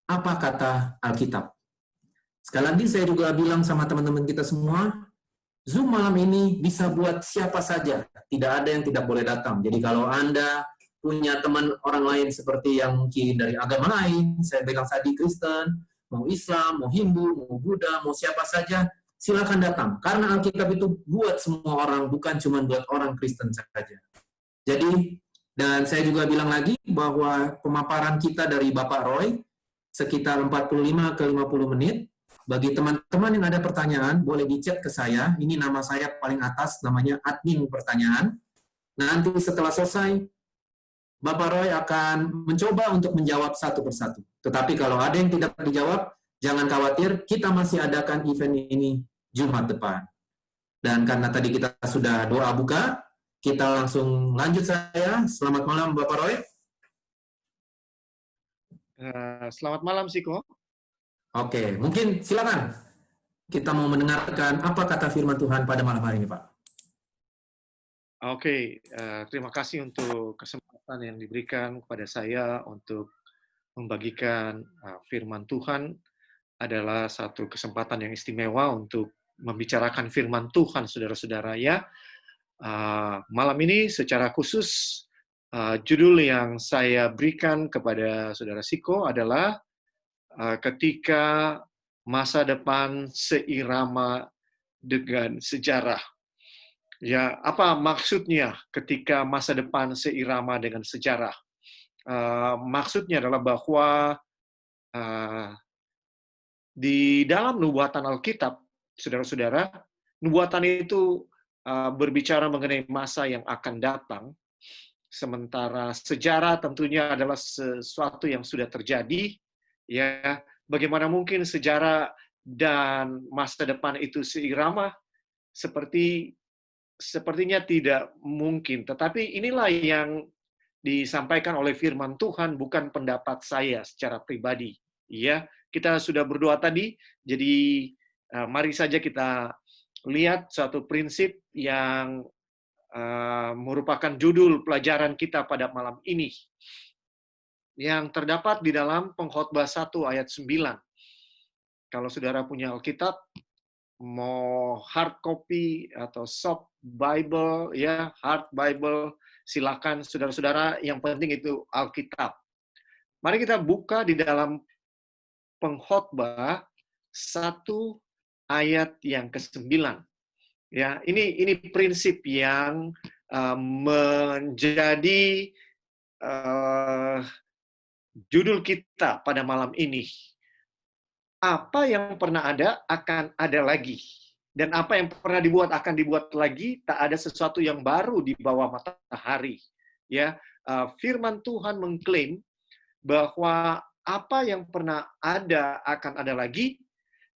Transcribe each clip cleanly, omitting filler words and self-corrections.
apa kata Alkitab. Sekali lagi saya juga bilang sama teman-teman kita semua, Zoom malam ini bisa buat siapa saja. Tidak ada yang tidak boleh datang. Jadi kalau Anda punya teman orang lain seperti yang mungkin dari agama lain, saya bilang tadi Kristen, mau Islam, mau Hindu, mau Buddha, mau siapa saja, silakan datang. Karena Alkitab itu buat semua orang, bukan cuma buat orang Kristen saja. Jadi, dan saya juga bilang lagi bahwa pemaparan kita dari Bapak Roy sekitar 45 ke 50 menit. Bagi teman-teman yang ada pertanyaan, boleh di-chat ke saya. Ini nama saya paling atas, namanya admin pertanyaan. Nanti setelah selesai, Bapak Roy akan mencoba untuk menjawab satu persatu. Tetapi kalau ada yang tidak dijawab, jangan khawatir, kita masih adakan event ini Jumat depan. Dan karena tadi kita sudah doa buka, kita langsung lanjut saya. Selamat malam Bapak Roy. Selamat malam, Siko. Oke, mungkin silakan. Kita mau mendengarkan apa kata firman Tuhan pada malam hari ini, Pak. Oke, terima kasih untuk kesempatan yang diberikan kepada saya untuk membagikan firman Tuhan. Adalah satu kesempatan yang istimewa untuk membicarakan firman Tuhan, saudara-saudara ya. Malam ini secara khusus, judul yang saya berikan kepada saudara Siko adalah ketika masa depan seirama dengan sejarah. Ya, apa maksudnya ketika masa depan seirama dengan sejarah? Maksudnya adalah bahwa di dalam nubuatan Alkitab, saudara-saudara, nubuatan itu berbicara mengenai masa yang akan datang, sementara sejarah tentunya adalah sesuatu yang sudah terjadi. Ya, bagaimana mungkin sejarah dan masa depan itu seirama? Sepertinya tidak mungkin. Tetapi inilah yang disampaikan oleh firman Tuhan, bukan pendapat saya secara pribadi. Ya, kita sudah berdoa tadi, jadi mari saja kita lihat suatu prinsip yang merupakan judul pelajaran kita pada malam ini, yang terdapat di dalam Pengkhotbah 1 ayat 9. Kalau saudara punya Alkitab, mau hard copy atau soft Bible, ya hard Bible, silakan saudara-saudara, yang penting itu Alkitab. Mari kita buka di dalam Pengkhotbah 1 ayat yang ke-9. Ya, ini prinsip yang menjadi judul kita pada malam ini. Apa yang pernah ada akan ada lagi. Dan apa yang pernah dibuat akan dibuat lagi, tak ada sesuatu yang baru di bawah matahari. Ya, firman Tuhan mengklaim bahwa apa yang pernah ada akan ada lagi,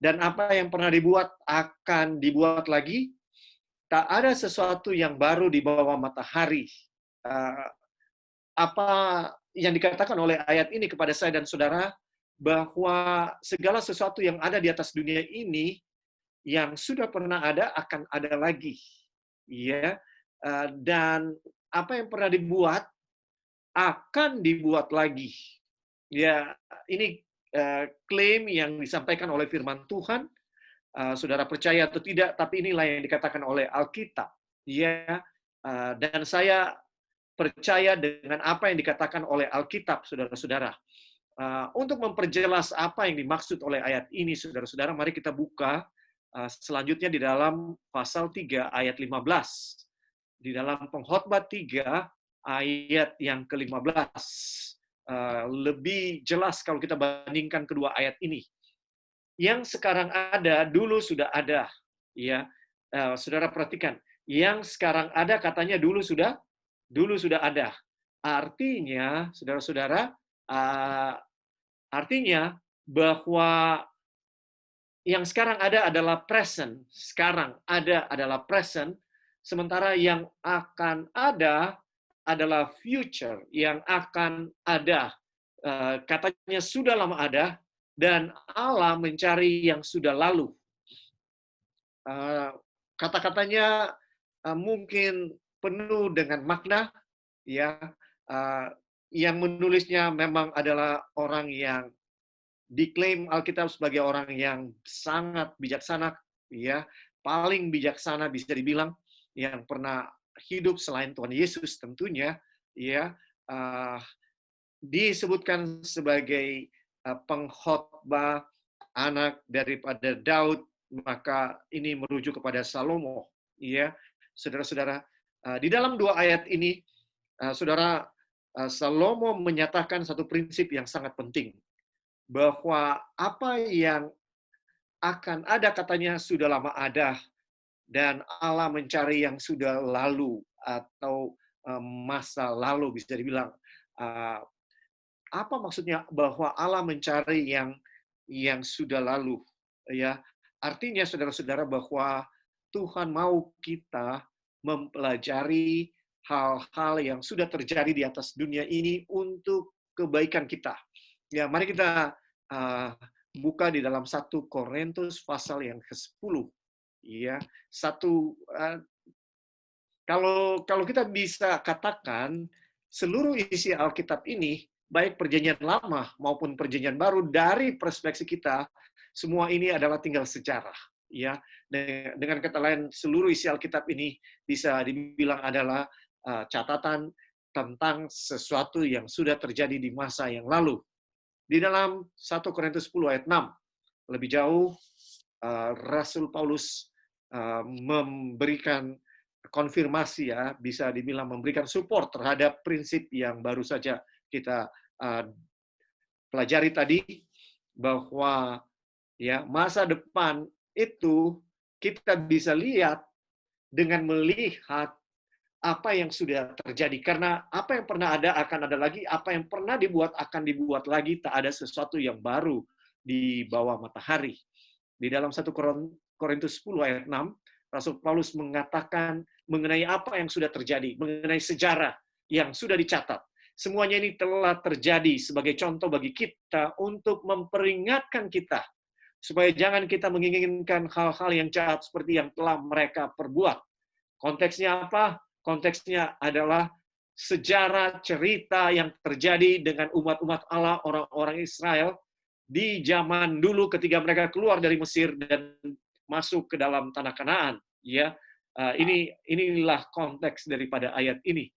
dan apa yang pernah dibuat akan dibuat lagi. Tak ada sesuatu yang baru di bawah matahari. Apa yang dikatakan oleh ayat ini kepada saya dan saudara, bahwa segala sesuatu yang ada di atas dunia ini, yang sudah pernah ada akan ada lagi. Ya, dan apa yang pernah dibuat akan dibuat lagi. Ya, ini klaim yang disampaikan oleh firman Tuhan. Saudara percaya atau tidak, tapi inilah yang dikatakan oleh Alkitab. Ya, dan saya percaya dengan apa yang dikatakan oleh Alkitab, saudara-saudara. Untuk memperjelas apa yang dimaksud oleh ayat ini, saudara-saudara, mari kita buka selanjutnya di dalam pasal 3 ayat 15. Di dalam Pengkhotbah 3 ayat yang ke-15. Lebih jelas kalau kita bandingkan kedua ayat ini. Yang sekarang ada, dulu sudah ada. Ya, saudara perhatikan. Yang sekarang ada katanya dulu sudah ada. Artinya, saudara-saudara, artinya bahwa yang sekarang ada adalah present. Sekarang ada adalah present. Sementara yang akan ada adalah future. Yang akan ada. Katanya sudah lama ada. Dan Allah mencari yang sudah lalu. Kata-katanya mungkin penuh dengan makna, ya. Yang menulisnya memang adalah orang yang diklaim Alkitab sebagai orang yang sangat bijaksana, ya, paling bijaksana bisa dibilang yang pernah hidup selain Tuhan Yesus tentunya, ya, uh, disebutkan sebagai pengkhotbah anak daripada Daud, maka ini merujuk kepada Salomo, ya, saudara-saudara. Di dalam dua ayat ini, saudara, Salomo menyatakan satu prinsip yang sangat penting, bahwa apa yang akan ada katanya sudah lama ada, dan Allah mencari yang sudah lalu atau masa lalu bisa dibilang. Apa maksudnya bahwa Allah mencari yang sudah lalu? Ya, artinya saudara-saudara bahwa Tuhan mau kita mempelajari hal-hal yang sudah terjadi di atas dunia ini untuk kebaikan kita. Ya, mari kita buka di dalam 1 Korintus pasal yang ke-10. Ya, kalau kita bisa katakan seluruh isi Alkitab ini, baik perjanjian lama maupun perjanjian baru, dari perspektif kita, semua ini adalah tinggal sejarah. Ya, dengan kata lain, seluruh isi Alkitab ini bisa dibilang adalah catatan tentang sesuatu yang sudah terjadi di masa yang lalu. Di dalam 1 Korintus 10 ayat 6, lebih jauh, Rasul Paulus memberikan konfirmasi, ya, bisa dibilang memberikan support terhadap prinsip yang baru saja kita pelajari tadi, bahwa ya masa depan itu kita bisa lihat dengan melihat apa yang sudah terjadi, karena apa yang pernah ada akan ada lagi, apa yang pernah dibuat akan dibuat lagi, tak ada sesuatu yang baru di bawah matahari. Di dalam 1 Korintus 10 ayat 6, Rasul Paulus mengatakan mengenai apa yang sudah terjadi, mengenai sejarah yang sudah dicatat. Semuanya ini telah terjadi sebagai contoh bagi kita untuk memperingatkan kita, supaya jangan kita menginginkan hal-hal yang jahat seperti yang telah mereka perbuat. Konteksnya apa? Konteksnya adalah sejarah cerita yang terjadi dengan umat-umat Allah, orang-orang Israel, di zaman dulu ketika mereka keluar dari Mesir dan masuk ke dalam tanah Kanaan, ya. Inilah konteks daripada ayat ini.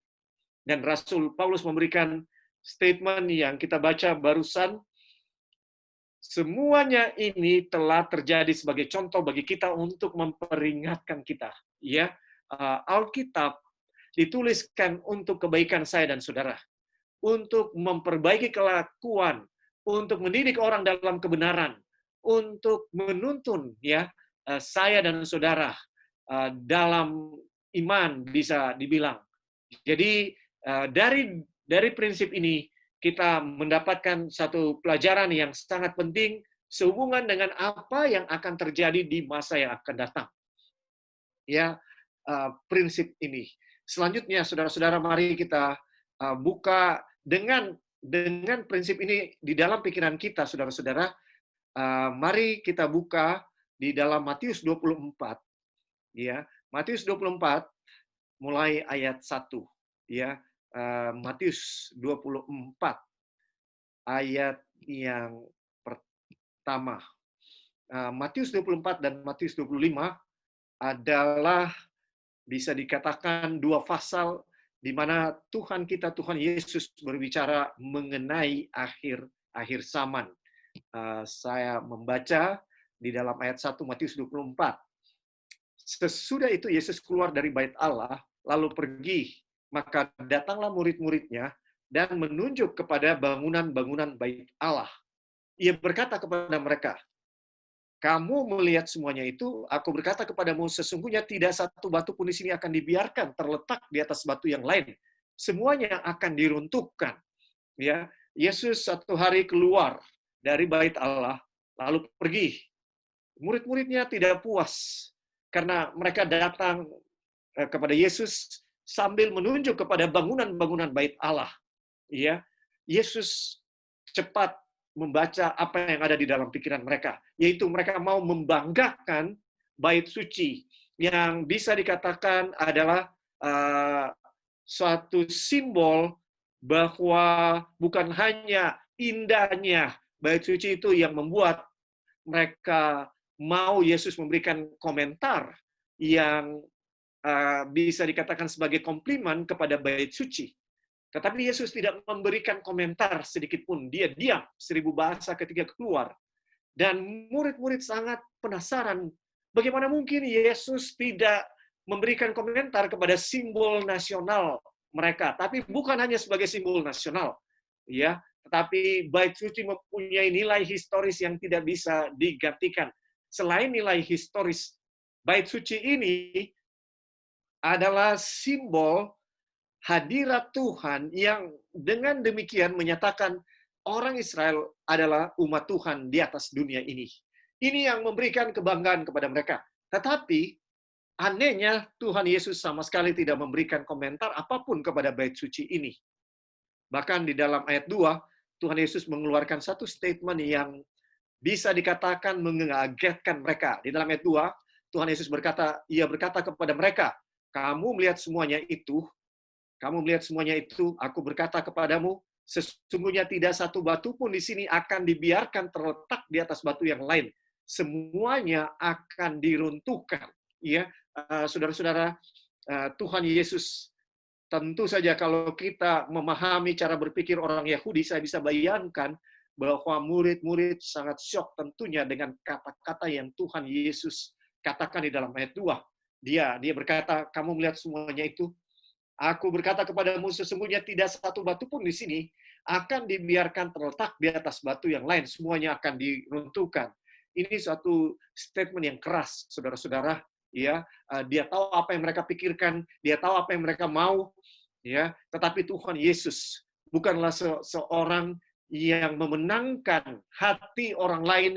Dan Rasul Paulus memberikan statement yang kita baca barusan, semuanya ini telah terjadi sebagai contoh bagi kita untuk memperingatkan kita, ya. Alkitab dituliskan untuk kebaikan saya dan saudara, untuk memperbaiki kelakuan, untuk mendidik orang dalam kebenaran, untuk menuntun, ya, saya dan saudara dalam iman, bisa dibilang. Jadi dari prinsip ini kita mendapatkan satu pelajaran yang sangat penting sehubungan dengan apa yang akan terjadi di masa yang akan datang. Ya, prinsip ini. Selanjutnya, saudara-saudara, mari kita buka dengan prinsip ini di dalam pikiran kita, saudara-saudara. Mari kita buka di dalam Matius 24. Ya, Matius 24 mulai ayat 1. Ya, Matius 24 ayat yang pertama. Matius 24 dan Matius 25 adalah bisa dikatakan dua pasal di mana Tuhan kita, Tuhan Yesus, berbicara mengenai akhir zaman. Saya membaca di dalam ayat 1 Matius 24. Sesudah itu Yesus keluar dari bait Allah, lalu pergi, maka datanglah murid-muridnya dan menunjuk kepada bangunan-bangunan bait Allah. Ia berkata kepada mereka, kamu melihat semuanya itu, aku berkata kepadamu, sesungguhnya tidak satu batu pun di sini akan dibiarkan terletak di atas batu yang lain. Semuanya akan diruntuhkan. Ya, Yesus satu hari keluar dari bait Allah, lalu pergi. Murid-muridnya tidak puas karena mereka datang kepada Yesus sambil menunjuk kepada bangunan-bangunan bait Allah. Ya, Yesus cepat membaca apa yang ada di dalam pikiran mereka, yaitu mereka mau membanggakan bait suci yang bisa dikatakan adalah suatu simbol bahwa bukan hanya indahnya bait suci itu yang membuat mereka mau Yesus memberikan komentar yang bisa dikatakan sebagai komplimen kepada bait suci. Tetapi Yesus tidak memberikan komentar sedikit pun. Dia diam 1000 bahasa ketika keluar. Dan murid-murid sangat penasaran, bagaimana mungkin Yesus tidak memberikan komentar kepada simbol nasional mereka. Tapi bukan hanya sebagai simbol nasional, ya, tetapi bait suci mempunyai nilai historis yang tidak bisa digantikan. Selain nilai historis, bait suci ini adalah simbol hadirat Tuhan yang dengan demikian menyatakan orang Israel adalah umat Tuhan di atas dunia ini. Ini yang memberikan kebanggaan kepada mereka. Tetapi anehnya Tuhan Yesus sama sekali tidak memberikan komentar apapun kepada bait suci ini. Bahkan di dalam ayat 2, Tuhan Yesus mengeluarkan satu statement yang bisa dikatakan mengagetkan mereka. Di dalam ayat 2, Tuhan Yesus Ia berkata kepada mereka, kamu melihat semuanya itu, aku berkata kepadamu, sesungguhnya tidak satu batu pun di sini akan dibiarkan terletak di atas batu yang lain. Semuanya akan diruntuhkan. Ya, saudara-saudara, Tuhan Yesus, tentu saja kalau kita memahami cara berpikir orang Yahudi, saya bisa bayangkan bahwa murid-murid sangat syok tentunya dengan kata-kata yang Tuhan Yesus katakan di dalam ayat 2. Dia berkata, kamu melihat semuanya itu, aku berkata kepadamu, sesungguhnya tidak satu batu pun di sini akan dibiarkan terletak di atas batu yang lain. Semuanya akan diruntuhkan. Ini suatu statement yang keras, saudara-saudara. Ya, dia tahu apa yang mereka pikirkan, dia tahu apa yang mereka mau. Ya, tetapi Tuhan Yesus bukanlah seorang yang memenangkan hati orang lain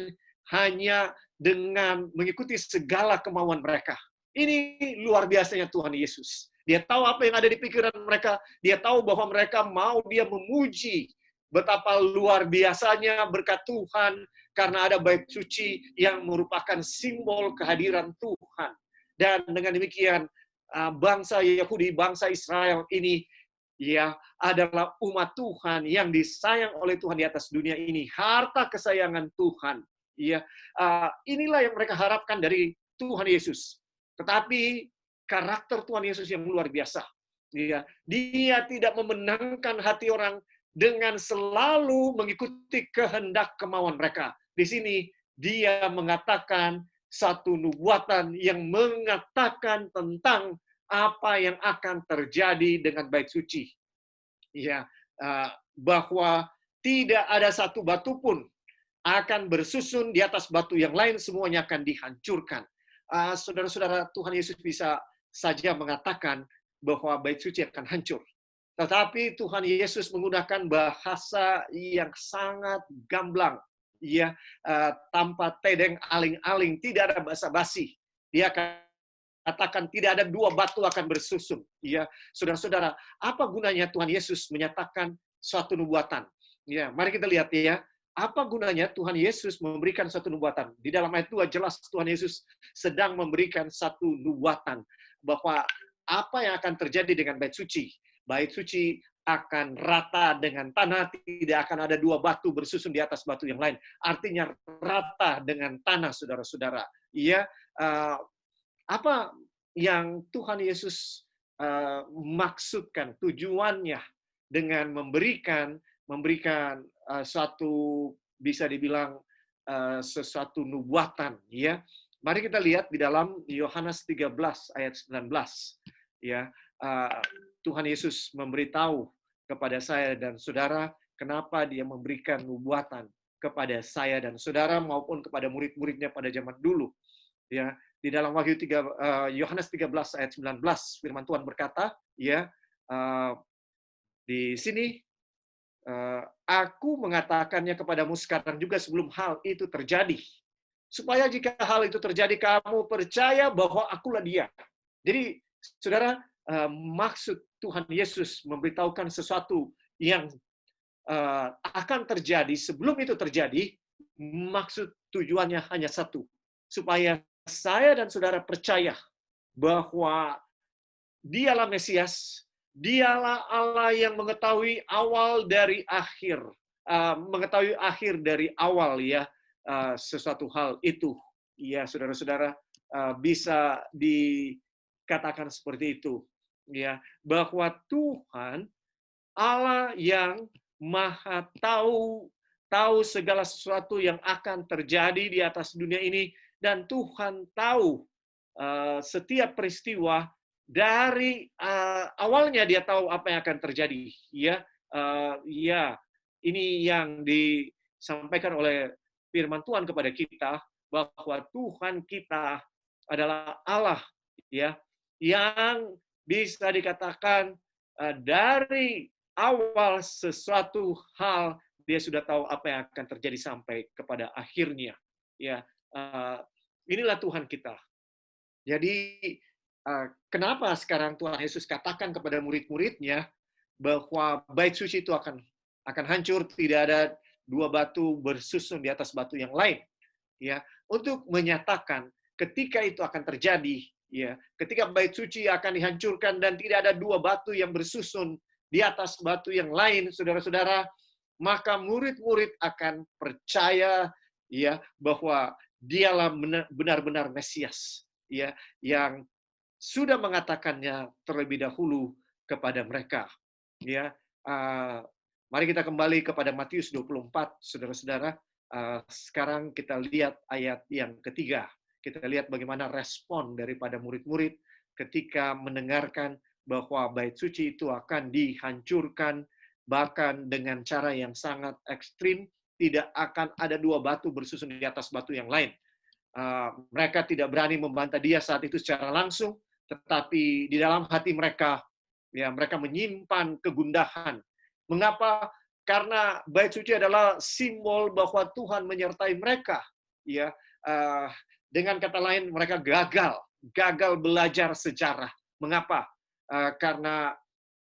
hanya dengan mengikuti segala kemauan mereka. Ini luar biasanya Tuhan Yesus. Dia tahu apa yang ada di pikiran mereka. Dia tahu bahwa mereka mau dia memuji betapa luar biasanya berkat Tuhan karena ada bait suci yang merupakan simbol kehadiran Tuhan. Dan dengan demikian bangsa Yahudi, bangsa Israel ini ya adalah umat Tuhan yang disayang oleh Tuhan di atas dunia ini. Harta kesayangan Tuhan. Ya, inilah yang mereka harapkan dari Tuhan Yesus. Tetapi karakter Tuhan Yesus yang luar biasa. Dia tidak memenangkan hati orang dengan selalu mengikuti kehendak kemauan mereka. Di sini dia mengatakan satu nubuatan yang mengatakan tentang apa yang akan terjadi dengan bait suci. Bahwa tidak ada satu batu pun akan bersusun di atas batu yang lain, semuanya akan dihancurkan. Saudara-saudara, Tuhan Yesus bisa saja mengatakan bahwa bait suci akan hancur. Tetapi Tuhan Yesus menggunakan bahasa yang sangat gamblang, tanpa tedeng aling-aling, tidak ada basa-basi. Dia katakan tidak ada dua batu akan bersusun. Saudara-saudara, apa gunanya Tuhan Yesus menyatakan suatu nubuatan? Mari kita lihat ya. Apa gunanya Tuhan Yesus memberikan satu nubuatan? Di dalam ayat 2 jelas Tuhan Yesus sedang memberikan satu nubuatan bahwa apa yang akan terjadi dengan bait suci. Bait suci akan rata dengan tanah, tidak akan ada dua batu bersusun di atas batu yang lain. Artinya rata dengan tanah, saudara-saudara. Apa yang Tuhan Yesus maksudkan, tujuannya dengan memberikan suatu, bisa dibilang sesuatu nubuatan, Mari kita lihat di dalam Yohanes 13 ayat 19, Tuhan Yesus memberitahu kepada saya dan saudara kenapa dia memberikan nubuatan kepada saya dan saudara maupun kepada murid-muridnya pada zaman dulu. Di dalam Yohanes 13 ayat 19 firman Tuhan berkata, di sini aku mengatakannya kepadamu sekarang juga sebelum hal itu terjadi. Supaya jika hal itu terjadi, kamu percaya bahwa akulah dia. Jadi, saudara, maksud Tuhan Yesus memberitahukan sesuatu yang akan terjadi sebelum itu terjadi, maksud tujuannya hanya satu. Supaya saya dan saudara percaya bahwa dialah Mesias, dialah Allah yang mengetahui awal dari akhir. mengetahui akhir dari awal ya sesuatu hal itu. Ya, saudara-saudara, bisa dikatakan seperti itu. Ya, bahwa Tuhan Allah yang Maha tahu, tahu segala sesuatu yang akan terjadi di atas dunia ini, dan Tuhan tahu setiap peristiwa dari awalnya. Dia tahu apa yang akan terjadi. Ya, ya, ini yang disampaikan oleh Firman Tuhan kepada kita, bahwa Tuhan kita adalah Allah, ya, yang bisa dikatakan dari awal sesuatu hal dia sudah tahu apa yang akan terjadi sampai kepada akhirnya. Ya, inilah Tuhan kita. Jadi kenapa sekarang Tuhan Yesus katakan kepada murid-muridnya bahwa bait suci itu akan hancur, tidak ada dua batu bersusun di atas batu yang lain, ya, untuk menyatakan ketika itu akan terjadi, ya, ketika bait suci akan dihancurkan dan tidak ada dua batu yang bersusun di atas batu yang lain, saudara-saudara, maka murid-murid akan percaya, ya, bahwa dialah benar-benar Mesias, ya, yang sudah mengatakannya terlebih dahulu kepada mereka. Ya, mari kita kembali kepada Matius 24, saudara-saudara. Sekarang kita lihat ayat yang ketiga. Kita lihat bagaimana respon daripada murid-murid ketika mendengarkan bahwa bait suci itu akan dihancurkan, bahkan dengan cara yang sangat ekstrim, tidak akan ada dua batu bersusun di atas batu yang lain. Mereka tidak berani membantah dia saat itu secara langsung, tetapi di dalam hati mereka, ya, mereka menyimpan kegundahan. Mengapa? Karena bait suci adalah simbol bahwa Tuhan menyertai mereka. Ya, dengan kata lain, mereka gagal belajar sejarah. Mengapa? Karena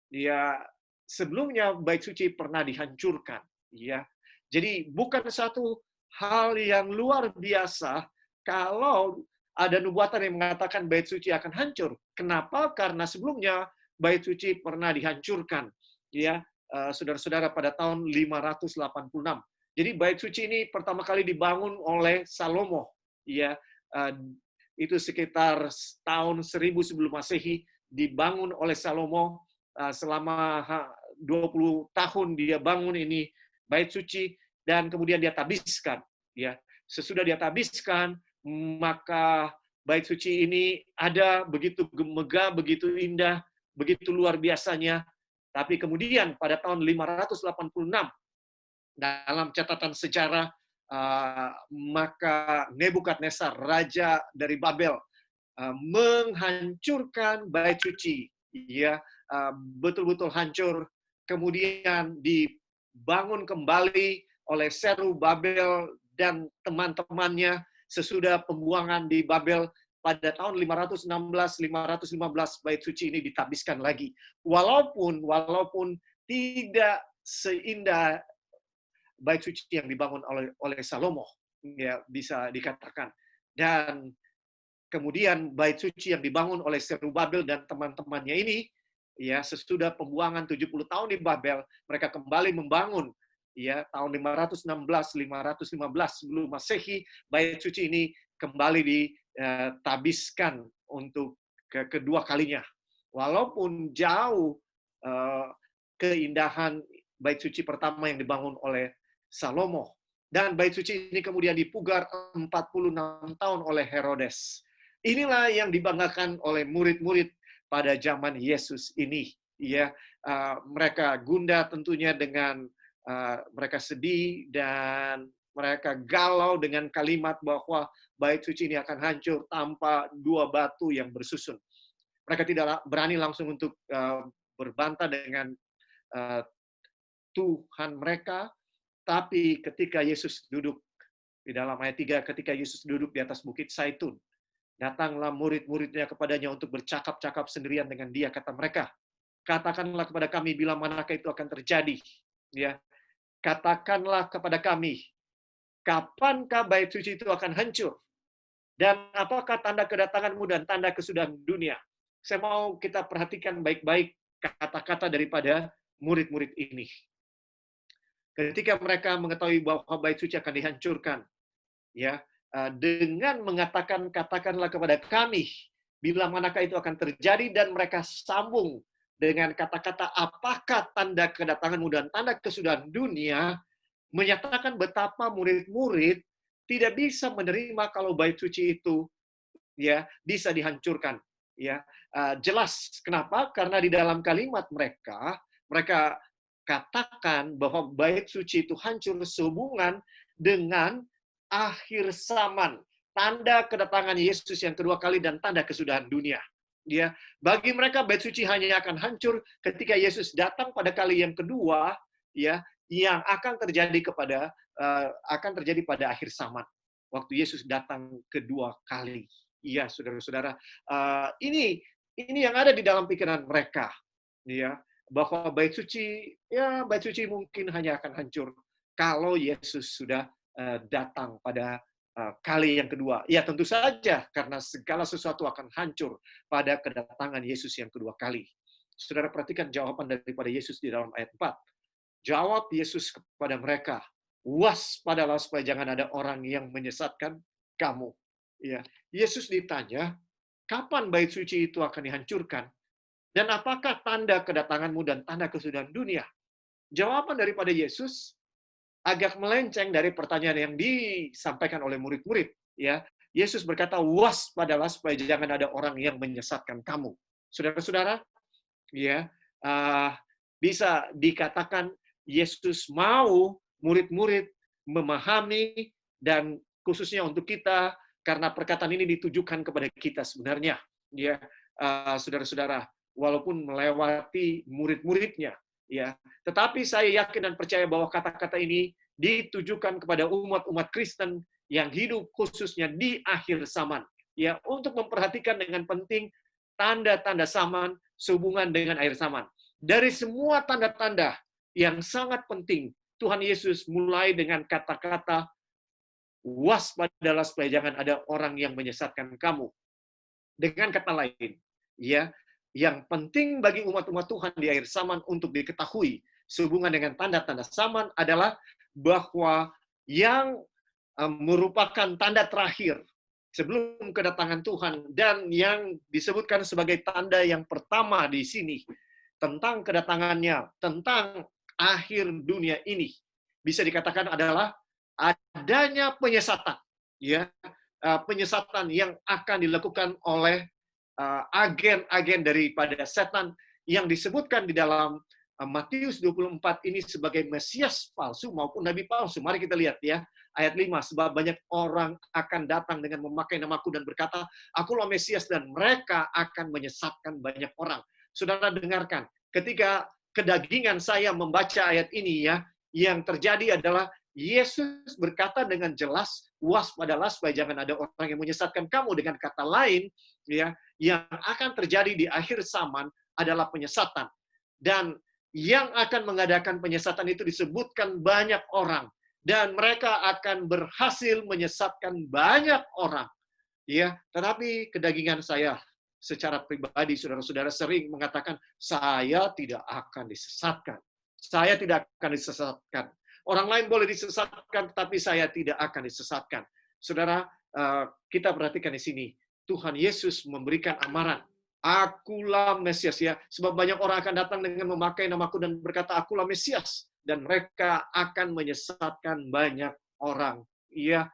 ya sebelumnya bait suci pernah dihancurkan. Ya, jadi bukan satu hal yang luar biasa kalau ada nubuatan yang mengatakan bait suci akan hancur. Kenapa? Karena sebelumnya bait suci pernah dihancurkan, ya, saudara-saudara, pada tahun 586. Jadi bait suci ini pertama kali dibangun oleh Salomo, ya, itu sekitar tahun 1000 sebelum Masehi dibangun oleh Salomo. Selama 20 tahun dia bangun ini bait suci, dan kemudian dia tabiskan, ya. Sesudah dia tabiskan, maka bait suci ini ada begitu megah, begitu indah, begitu luar biasanya. Tapi kemudian pada tahun 586 dalam catatan sejarah, maka Nebukadnezar, raja dari Babel, menghancurkan bait suci, ya, betul-betul hancur. Kemudian dibangun kembali oleh Zerubabel dan teman-temannya sesudah pembuangan di Babel pada tahun 516-515. Bait suci ini ditabiskan lagi. Walaupun tidak seindah bait suci yang dibangun oleh Salomo, ya, bisa dikatakan. Dan kemudian bait suci yang dibangun oleh Zerubabel dan teman-temannya ini, ya, sesudah pembuangan 70 tahun di Babel, mereka kembali membangun, ya, tahun 516-515 sebelum Masehi. Bait suci ini kembali ditabiskan untuk kedua kalinya. Walaupun jauh keindahan bait suci pertama yang dibangun oleh Salomo. Dan bait suci ini kemudian dipugar 46 tahun oleh Herodes. Inilah yang dibanggakan oleh murid-murid pada zaman Yesus ini. Ya, mereka gundah tentunya dengan mereka sedih dan mereka galau dengan kalimat bahwa bait suci ini akan hancur tanpa dua batu yang bersusun. Mereka tidak berani langsung untuk berbantah dengan Tuhan mereka, tapi ketika Yesus duduk di dalam ayat 3, ketika Yesus duduk di atas bukit Zaitun, datanglah murid-muridnya kepadanya untuk bercakap-cakap sendirian dengan dia, kata mereka. Katakanlah kepada kami bila manakah itu akan terjadi. Ya, katakanlah kepada kami, kapankah bait suci itu akan hancur? Dan apakah tanda kedatanganmu dan tanda kesudahan dunia? Saya mau kita perhatikan baik-baik kata-kata daripada murid-murid ini. ketika mereka mengetahui bahwa bait suci akan dihancurkan, ya, dengan mengatakan, katakanlah kepada kami bila manakah itu akan terjadi, dan mereka sambung dengan kata-kata apakah tanda kedatanganmu dan tanda kesudahan dunia, menyatakan betapa murid-murid tidak bisa menerima kalau bait suci itu ya bisa dihancurkan, ya. Jelas kenapa? Karena di dalam kalimat mereka, mereka katakan bahwa bait suci itu hancur sehubungan dengan akhir zaman, tanda kedatangan Yesus yang kedua kali dan tanda kesudahan dunia. Ya, bagi mereka bait suci hanya akan hancur ketika Yesus datang pada kali yang kedua, ya, yang akan terjadi pada akhir zaman, waktu Yesus datang kedua kali. Iya, saudara-saudara, ini yang ada di dalam pikiran mereka, ya, bahwa bait suci mungkin hanya akan hancur kalau Yesus sudah datang pada kali yang kedua. Ya, tentu saja karena segala sesuatu akan hancur pada kedatangan Yesus yang kedua kali. Saudara perhatikan jawaban daripada Yesus di dalam ayat 4. Jawab Yesus kepada mereka, waspadalah supaya jangan ada orang yang menyesatkan kamu. Ya, Yesus ditanya, kapan bait suci itu akan dihancurkan? Dan apakah tanda kedatanganmu dan tanda kesudahan dunia? Jawaban daripada Yesus agak melenceng dari pertanyaan yang disampaikan oleh murid-murid. Ya, Yesus berkata, waspadalah supaya jangan ada orang yang menyesatkan kamu. Saudara-saudara, ya, bisa dikatakan Yesus mau murid-murid memahami, dan khususnya untuk kita, karena perkataan ini ditujukan kepada kita sebenarnya, ya, saudara-saudara, walaupun melewati murid-muridnya, ya, tetapi saya yakin dan percaya bahwa kata-kata ini ditujukan kepada umat-umat Kristen yang hidup khususnya di akhir zaman, ya, untuk memperhatikan dengan penting tanda-tanda zaman sehubungan dengan akhir zaman. Dari semua tanda-tanda yang sangat penting, Tuhan Yesus mulai dengan kata-kata, waspadalah supaya jangan ada orang yang menyesatkan kamu. Dengan kata lain, ya, yang penting bagi umat-umat Tuhan di akhir zaman untuk diketahui sehubungan dengan tanda-tanda zaman adalah bahwa yang merupakan tanda terakhir sebelum kedatangan Tuhan dan yang disebutkan sebagai tanda yang pertama di sini tentang kedatangannya, tentang akhir dunia ini, bisa dikatakan adalah adanya penyesatan, ya, penyesatan yang akan dilakukan oleh agen-agen daripada setan yang disebutkan di dalam Matius 24 ini sebagai Mesias palsu maupun Nabi palsu. Mari kita lihat ya, ayat 5, sebab banyak orang akan datang dengan memakai namaku dan berkata, akulah Mesias, dan mereka akan menyesatkan banyak orang. Saudara dengarkan, ketika kedagingan saya membaca ayat ini ya, yang terjadi adalah Yesus berkata dengan jelas, waspadalah supaya jangan ada orang yang menyesatkan kamu. Dengan kata lain, ya, yang akan terjadi di akhir zaman adalah penyesatan. Dan yang akan mengadakan penyesatan itu disebutkan banyak orang. Dan mereka akan berhasil menyesatkan banyak orang. Ya, tetapi kedagingan saya secara pribadi, saudara-saudara sering mengatakan, saya tidak akan disesatkan. Saya tidak akan disesatkan. Orang lain boleh disesatkan, tetapi saya tidak akan disesatkan. Saudara, kita perhatikan di sini. Tuhan Yesus memberikan amaran. Akulah Mesias, ya. Sebab banyak orang akan datang dengan memakai namaku dan berkata, akulah Mesias. Dan mereka akan menyesatkan banyak orang. Ya,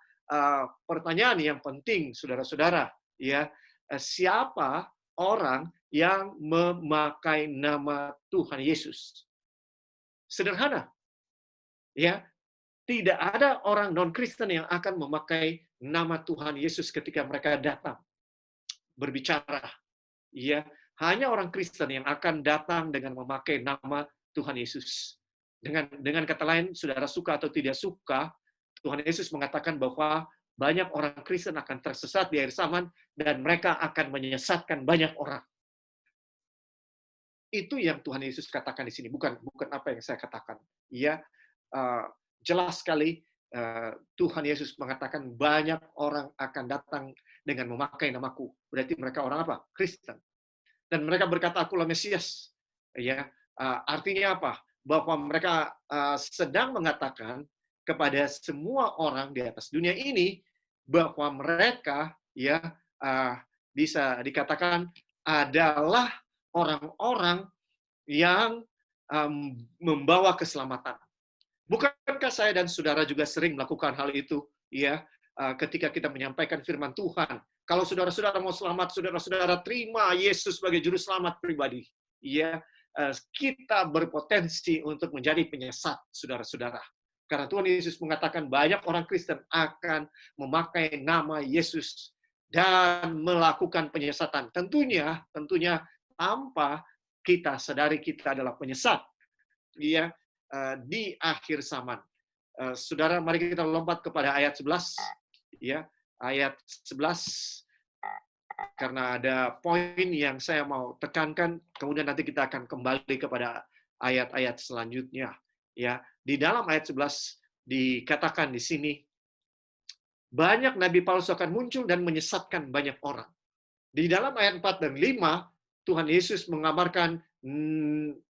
pertanyaan yang penting, saudara-saudara, ya, siapa orang yang memakai nama Tuhan Yesus? Sederhana, ya, tidak ada orang non-Kristen yang akan memakai nama Tuhan Yesus ketika mereka datang berbicara. Ya, hanya orang Kristen yang akan datang dengan memakai nama Tuhan Yesus. Dengan kata lain, saudara suka atau tidak suka, Tuhan Yesus mengatakan bahwa banyak orang Kristen akan tersesat di akhir zaman dan mereka akan menyesatkan banyak orang. Itu yang Tuhan Yesus katakan di sini, bukan apa yang saya katakan. Ya, jelas sekali Tuhan Yesus mengatakan banyak orang akan datang dengan memakai namaku. Berarti mereka orang apa? Kristen. Dan mereka berkata, akulah Mesias. Ya, artinya apa? bahwa mereka sedang mengatakan kepada semua orang di atas dunia ini bahwa mereka ya bisa dikatakan adalah orang-orang yang membawa keselamatan. Bukankah saya dan saudara juga sering melakukan hal itu, ya, ketika kita menyampaikan firman Tuhan? Kalau saudara-saudara mau selamat, saudara-saudara terima Yesus sebagai juru selamat pribadi, ya, kita berpotensi untuk menjadi penyesat, saudara-saudara. Karena Tuhan Yesus mengatakan banyak orang Kristen akan memakai nama Yesus dan melakukan penyesatan. Tentunya tanpa kita sadari kita adalah penyesat, ya, di akhir zaman. Saudara, mari kita lompat kepada ayat 11, ya, ayat 11, karena ada poin yang saya mau tekankan, kemudian nanti kita akan kembali kepada ayat-ayat selanjutnya. Ya, di dalam ayat 11 dikatakan di sini, banyak nabi palsu akan muncul dan menyesatkan banyak orang. Di dalam ayat 4 dan 5, Tuhan Yesus mengabarkan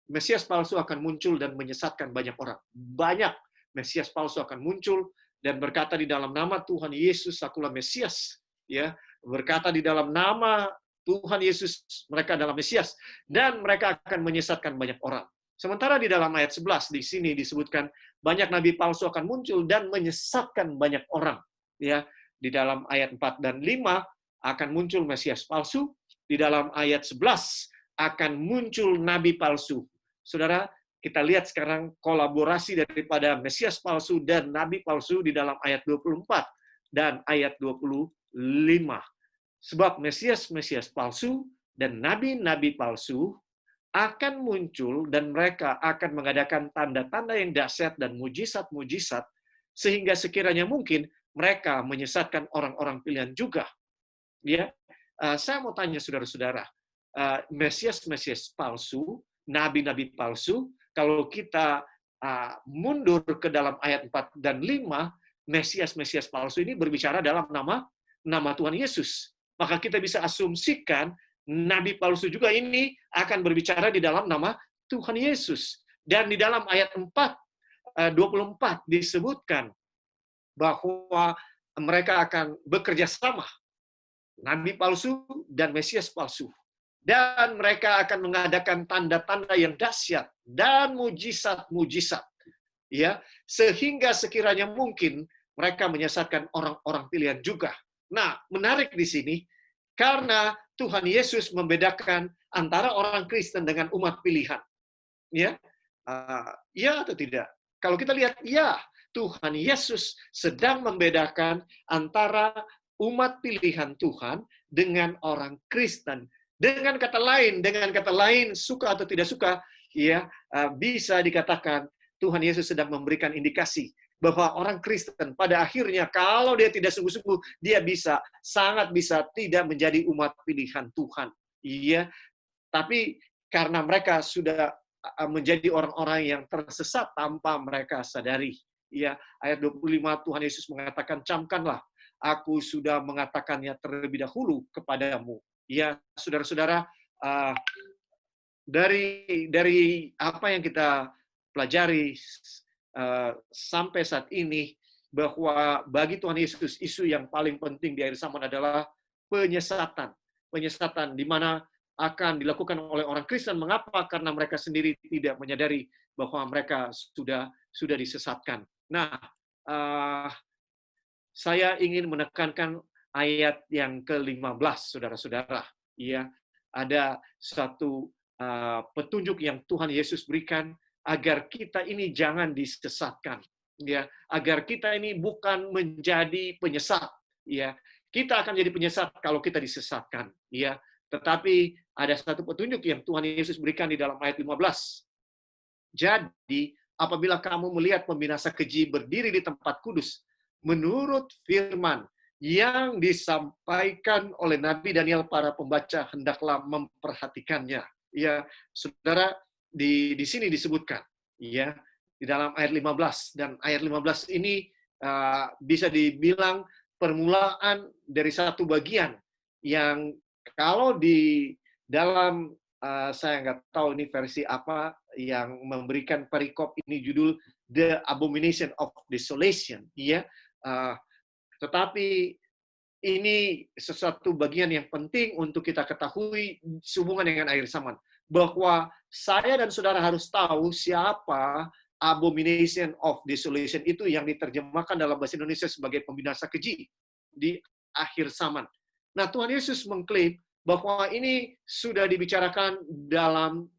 Mesias palsu akan muncul dan menyesatkan banyak orang. Banyak Mesias palsu akan muncul dan berkata di dalam nama Tuhan Yesus, akulah Mesias. Ya, berkata di dalam nama Tuhan Yesus, mereka adalah Mesias. Dan mereka akan menyesatkan banyak orang. Sementara di dalam ayat 11 di sini disebutkan banyak nabi palsu akan muncul dan menyesatkan banyak orang. Ya, di dalam ayat 4 dan 5 akan muncul Mesias palsu. Di dalam ayat 11 akan muncul nabi palsu. Saudara, kita lihat sekarang kolaborasi daripada Mesias palsu dan nabi palsu di dalam ayat 24 dan ayat 25. Sebab Mesias palsu dan nabi-nabi palsu akan muncul dan mereka akan mengadakan tanda-tanda yang dahsyat dan mujizat-mujizat sehingga sekiranya mungkin mereka menyesatkan orang-orang pilihan juga. Ya, saya mau tanya saudara-saudara, Mesias palsu, nabi-nabi palsu, kalau kita mundur ke dalam ayat 4 dan 5, Mesias palsu ini berbicara dalam nama Tuhan Yesus. Maka kita bisa asumsikan nabi palsu juga ini akan berbicara di dalam nama Tuhan Yesus. Dan di dalam ayat 24 disebutkan bahwa mereka akan bekerja sama, nabi palsu dan Mesias palsu. Dan mereka akan mengadakan tanda-tanda yang dahsyat dan mujizat-mujizat. Ya, sehingga sekiranya mungkin mereka menyesatkan orang-orang pilihan juga. Nah, menarik di sini, karena Tuhan Yesus membedakan antara orang Kristen dengan umat pilihan. Ya, ya atau tidak? Kalau kita lihat, ya, Tuhan Yesus sedang membedakan antara umat pilihan Tuhan dengan orang Kristen. Dengan kata lain, suka atau tidak suka, ya, bisa dikatakan Tuhan Yesus sedang memberikan indikasi bahwa orang Kristen pada akhirnya kalau dia tidak sungguh-sungguh, dia sangat bisa tidak menjadi umat pilihan Tuhan. Iya, tapi karena mereka sudah menjadi orang-orang yang tersesat tanpa mereka sadari. Ya, ayat 25 Tuhan Yesus mengatakan, camkanlah, aku sudah mengatakannya terlebih dahulu kepadamu. Ya, saudara-saudara, dari apa yang kita pelajari sampai saat ini, bahwa bagi Tuhan Yesus, isu yang paling penting di akhir zaman adalah penyesatan. Penyesatan di mana akan dilakukan oleh orang Kristen. Mengapa? Karena mereka sendiri tidak menyadari bahwa mereka sudah disesatkan. Nah, saya ingin menekankan ayat yang ke-15, saudara-saudara. Ya, ada satu petunjuk yang Tuhan Yesus berikan agar kita ini jangan disesatkan. Ya, agar kita ini bukan menjadi penyesat. Ya, kita akan jadi penyesat kalau kita disesatkan. Ya, tetapi ada satu petunjuk yang Tuhan Yesus berikan di dalam ayat 15. Jadi, apabila kamu melihat pembinasa keji berdiri di tempat kudus, menurut firman yang disampaikan oleh Nabi Daniel, para pembaca hendaklah memperhatikannya. Ya, saudara, di sini disebutkan, ya, di dalam ayat 15, dan ayat 15 ini bisa dibilang permulaan dari satu bagian yang kalau di dalam saya nggak tahu ini versi apa yang memberikan perikop ini judul The Abomination of Desolation, ya. Tetapi ini sesuatu bagian yang penting untuk kita ketahui sehubungan dengan akhir zaman. Bahwa saya dan saudara harus tahu siapa abomination of desolation itu yang diterjemahkan dalam bahasa Indonesia sebagai pembinasa keji di akhir zaman. Nah, Tuhan Yesus mengklaim bahwa ini sudah dibicarakan dalam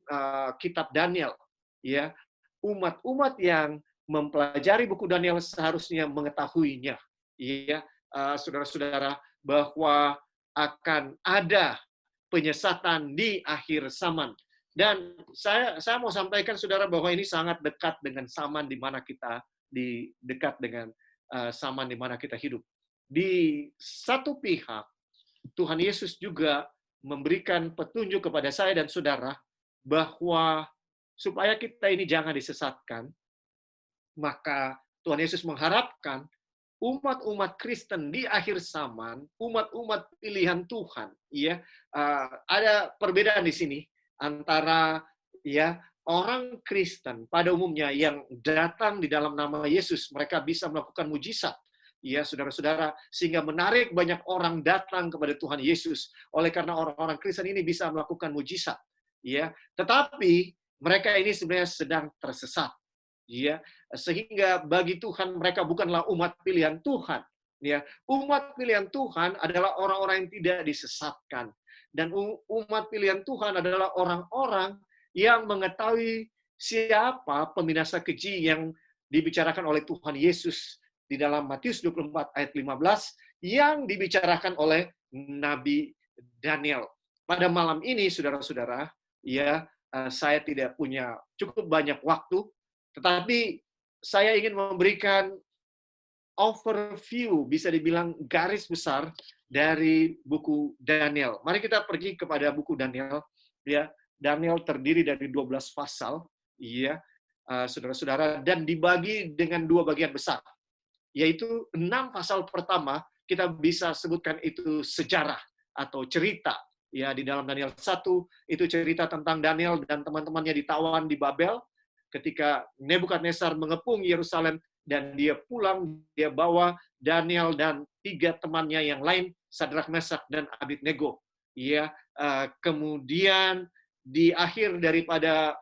kitab Daniel. Ya, umat-umat yang mempelajari buku Daniel seharusnya mengetahuinya. Ya, saudara-saudara, bahwa akan ada penyesatan di akhir zaman. Dan saya mau sampaikan, saudara, bahwa ini sangat dekat dengan zaman di mana kita dekat dengan zaman di mana kita hidup. Di satu pihak, Tuhan Yesus juga memberikan petunjuk kepada saya dan saudara bahwa supaya kita ini jangan disesatkan, maka Tuhan Yesus mengharapkan umat-umat Kristen di akhir zaman, umat-umat pilihan Tuhan, ya, ada perbedaan di sini antara ya orang Kristen pada umumnya yang datang di dalam nama Yesus, mereka bisa melakukan mujizat, ya saudara-saudara, sehingga menarik banyak orang datang kepada Tuhan Yesus. Oleh karena orang-orang Kristen ini bisa melakukan mujizat, ya, tetapi mereka ini sebenarnya sedang tersesat. Ya, sehingga bagi Tuhan mereka bukanlah umat pilihan Tuhan. Ya, umat pilihan Tuhan adalah orang-orang yang tidak disesatkan, dan umat pilihan Tuhan adalah orang-orang yang mengetahui siapa pembinasa keji yang dibicarakan oleh Tuhan Yesus di dalam Matius 24 ayat 15 yang dibicarakan oleh Nabi Daniel. Pada malam ini, saudara-saudara, ya, saya tidak punya cukup banyak waktu. Tetapi saya ingin memberikan overview, bisa dibilang garis besar dari buku Daniel. Mari kita pergi kepada buku Daniel. Ya, Daniel terdiri dari 12 pasal, ya, saudara-saudara, dan dibagi dengan 2 bagian besar. Yaitu 6 pasal pertama kita bisa sebutkan itu sejarah atau cerita. Ya, di dalam Daniel 1 itu cerita tentang Daniel dan teman-temannya ditawan di Babel. Ketika Nebukadnezar mengepung Yerusalem dan dia pulang, dia bawa Daniel dan 3 temannya yang lain, Sadrak, Mesak, dan Abednego. Ya, kemudian di akhir daripada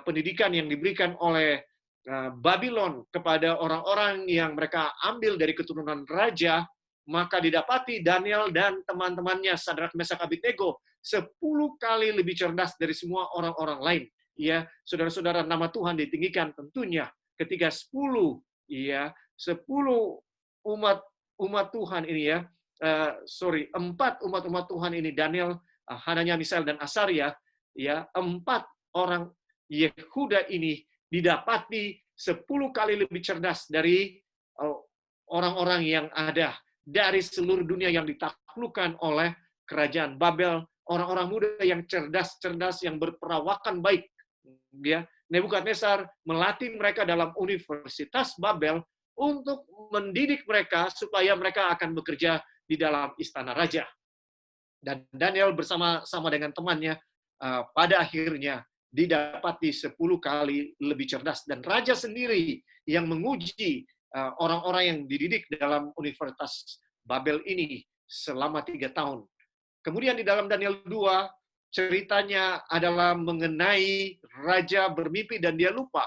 pendidikan yang diberikan oleh Babylon kepada orang-orang yang mereka ambil dari keturunan raja, maka didapati Daniel dan teman-temannya Sadrak, Mesak, Abednego 10 kali lebih cerdas dari semua orang-orang lain. Ya, saudara-saudara, nama Tuhan ditinggikan tentunya ketika 10 umat Tuhan ini, ya, 4 umat Tuhan ini, Daniel, Hananya, Misael, dan Asaria, ya, 4 orang Yehuda ini didapati 10 kali lebih cerdas dari orang-orang yang ada dari seluruh dunia yang ditaklukkan oleh kerajaan Babel, orang-orang muda yang cerdas-cerdas, yang berperawakan baik. Ya, Nebukadnezar melatih mereka dalam Universitas Babel untuk mendidik mereka supaya mereka akan bekerja di dalam istana raja. Dan Daniel bersama-sama dengan temannya pada akhirnya didapati 10 kali lebih cerdas. Dan raja sendiri yang menguji orang-orang yang dididik dalam Universitas Babel ini selama 3 tahun. Kemudian di dalam Daniel 2, ceritanya adalah mengenai raja bermimpi dan dia lupa.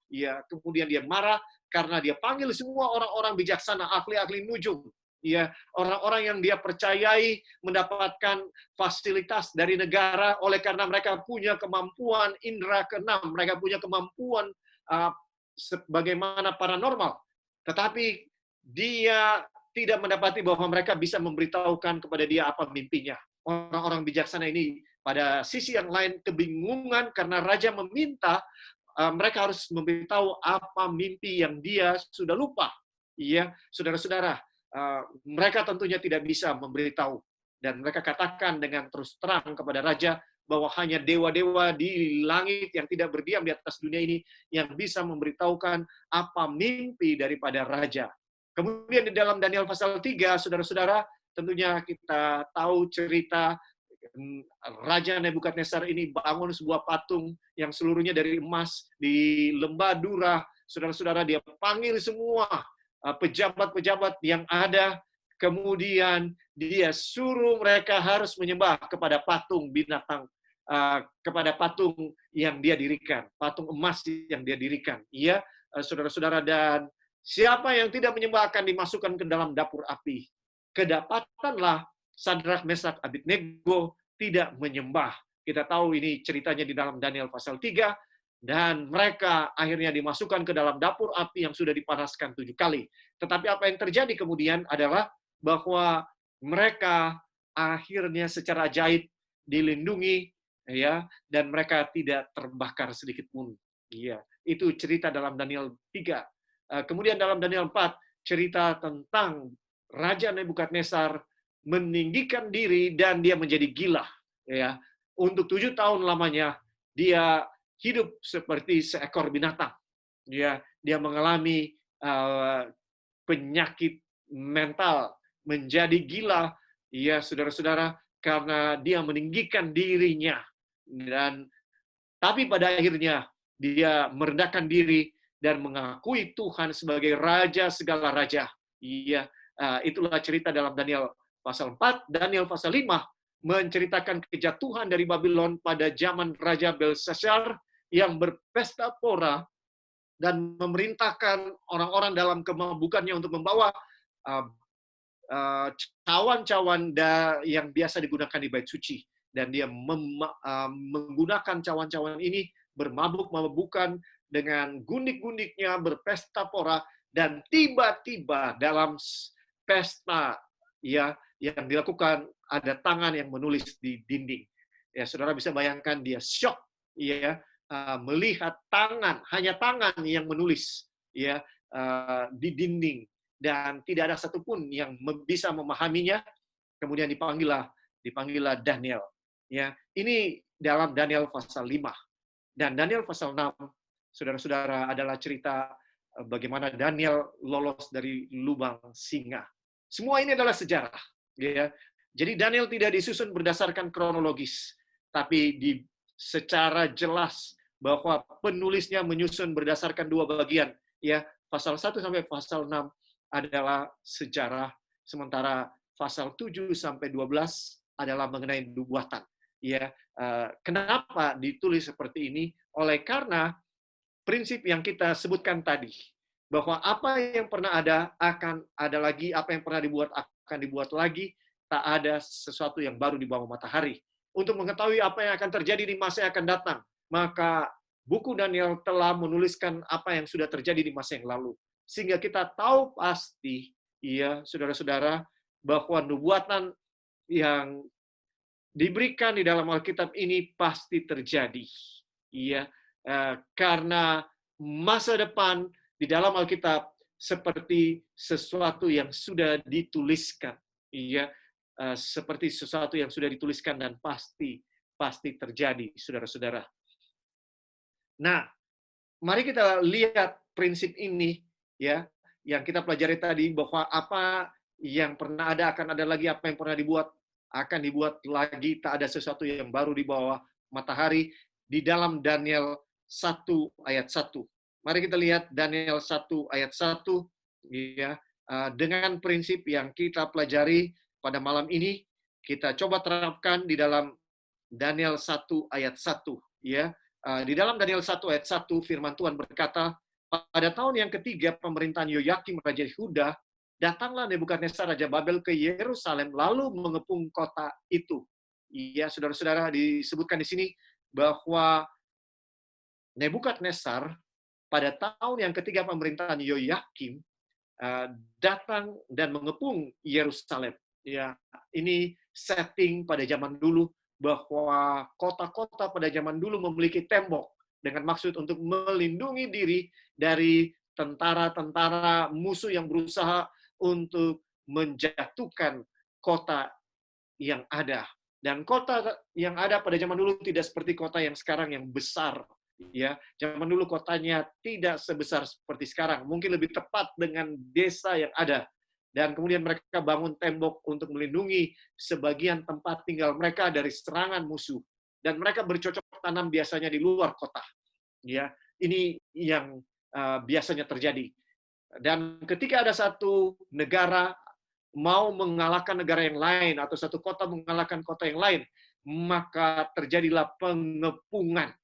Ya, kemudian dia marah karena dia panggil semua orang-orang bijaksana, ahli-ahli nujum. Ya, orang-orang yang dia percayai mendapatkan fasilitas dari negara oleh karena mereka punya kemampuan indera keenam, mereka punya kemampuan sebagaimana paranormal. Tetapi dia tidak mendapati bahwa mereka bisa memberitahukan kepada dia apa mimpinya. Orang-orang bijaksana ini pada sisi yang lain kebingungan karena raja meminta mereka harus memberitahu apa mimpi yang dia sudah lupa. Iya, saudara-saudara, mereka tentunya tidak bisa memberitahu. Dan mereka katakan dengan terus terang kepada raja bahwa hanya dewa-dewa di langit yang tidak berdiam di atas dunia ini yang bisa memberitahukan apa mimpi daripada raja. Kemudian di dalam Daniel pasal 3, saudara-saudara, tentunya kita tahu cerita Raja Nebukadnezar ini bangun sebuah patung yang seluruhnya dari emas di lembah Dura. Saudara-saudara, dia panggil semua pejabat-pejabat yang ada, kemudian dia suruh mereka harus menyembah kepada patung binatang, kepada patung yang dia dirikan, patung emas yang dia dirikan. Ya, saudara-saudara, dan siapa yang tidak menyembah akan dimasukkan ke dalam dapur api. Kedapatanlah Sadrak, Mesak, Abednego tidak menyembah. Kita tahu ini ceritanya di dalam Daniel pasal 3, dan mereka akhirnya dimasukkan ke dalam dapur api yang sudah dipanaskan 7 kali. Tetapi apa yang terjadi kemudian adalah bahwa mereka akhirnya secara ajaib dilindungi, ya, dan mereka tidak terbakar sedikit pun. Ya, itu cerita dalam Daniel 3. Kemudian dalam Daniel 4, cerita tentang Raja Nebukadnezar meninggikan diri dan dia menjadi gila, ya. Untuk 7 tahun lamanya dia hidup seperti seekor binatang. Dia mengalami penyakit mental, menjadi gila, ya saudara-saudara, karena dia meninggikan dirinya. Dan tapi pada akhirnya dia merendahkan diri dan mengakui Tuhan sebagai Raja segala raja. Iya, itulah cerita dalam Daniel pasal 4, Daniel pasal 5 menceritakan kejatuhan dari Babylon pada zaman Raja Belshazzar yang berpesta pora dan memerintahkan orang-orang dalam kemabukannya untuk membawa cawan-cawan yang biasa digunakan di bait suci. Dan dia menggunakan cawan-cawan ini bermabuk-mabukan dengan gundik-gundiknya, berpesta pora, dan tiba-tiba dalam pesta, ya, yang dilakukan ada tangan yang menulis di dinding. Ya, saudara bisa bayangkan dia shock, ya, melihat tangan, hanya tangan yang menulis, ya, di dinding, dan tidak ada satupun yang bisa memahaminya. Kemudian dipanggillah Daniel. Ya, ini dalam Daniel pasal 5. Dan Daniel pasal 6, saudara-saudara, adalah cerita bagaimana Daniel lolos dari lubang singa. Semua ini adalah sejarah. Ya. Jadi Daniel tidak disusun berdasarkan kronologis, tapi secara jelas bahwa penulisnya menyusun berdasarkan 2 bagian. Ya, pasal 1 sampai pasal 6 adalah sejarah, sementara pasal 7 sampai 12 adalah mengenai nubuatan. Ya, kenapa ditulis seperti ini? Oleh karena prinsip yang kita sebutkan tadi, bahwa apa yang pernah ada akan ada lagi, apa yang pernah dibuat akan dibuat lagi, tak ada sesuatu yang baru di bawah matahari. Untuk mengetahui apa yang akan terjadi di masa yang akan datang, maka buku Daniel telah menuliskan apa yang sudah terjadi di masa yang lalu. Sehingga kita tahu pasti, ya saudara-saudara, bahwa nubuatan yang diberikan di dalam Alkitab ini pasti terjadi. Ya, karena masa depan di dalam Alkitab seperti sesuatu yang sudah dituliskan, ya, seperti sesuatu yang sudah dituliskan dan pasti terjadi, saudara-saudara. Nah, mari kita lihat prinsip ini, ya, yang kita pelajari tadi, bahwa apa yang pernah ada akan ada lagi, apa yang pernah dibuat akan dibuat lagi, tak ada sesuatu yang baru di bawah matahari, di dalam Daniel 1 ayat 1. Mari kita lihat Daniel 1 ayat 1, ya, dengan prinsip yang kita pelajari pada malam ini, kita coba terapkan di dalam Daniel 1 ayat 1. Ya. Di dalam Daniel 1 ayat 1, firman Tuhan berkata, pada tahun yang ketiga pemerintahan Yoyakim Raja Yehuda, datanglah Nebukadnezar Raja Babel ke Yerusalem, lalu mengepung kota itu. Ya, saudara-saudara, disebutkan di sini bahwa Nebukadnezar pada tahun yang ketiga pemerintahan Yoyakim datang dan mengepung Yerusalem. Ya, ini setting pada zaman dulu, bahwa kota-kota pada zaman dulu memiliki tembok dengan maksud untuk melindungi diri dari tentara-tentara musuh yang berusaha untuk menjatuhkan kota yang ada. Dan kota yang ada pada zaman dulu tidak seperti kota yang sekarang yang besar. Ya, zaman dulu kotanya tidak sebesar seperti sekarang. Mungkin lebih tepat dengan desa yang ada. Dan kemudian mereka bangun tembok untuk melindungi sebagian tempat tinggal mereka dari serangan musuh. Dan mereka bercocok tanam biasanya di luar kota. Ya, ini yang biasanya terjadi. Dan ketika ada satu negara mau mengalahkan negara yang lain atau satu kota mengalahkan kota yang lain, maka terjadilah pengepungan.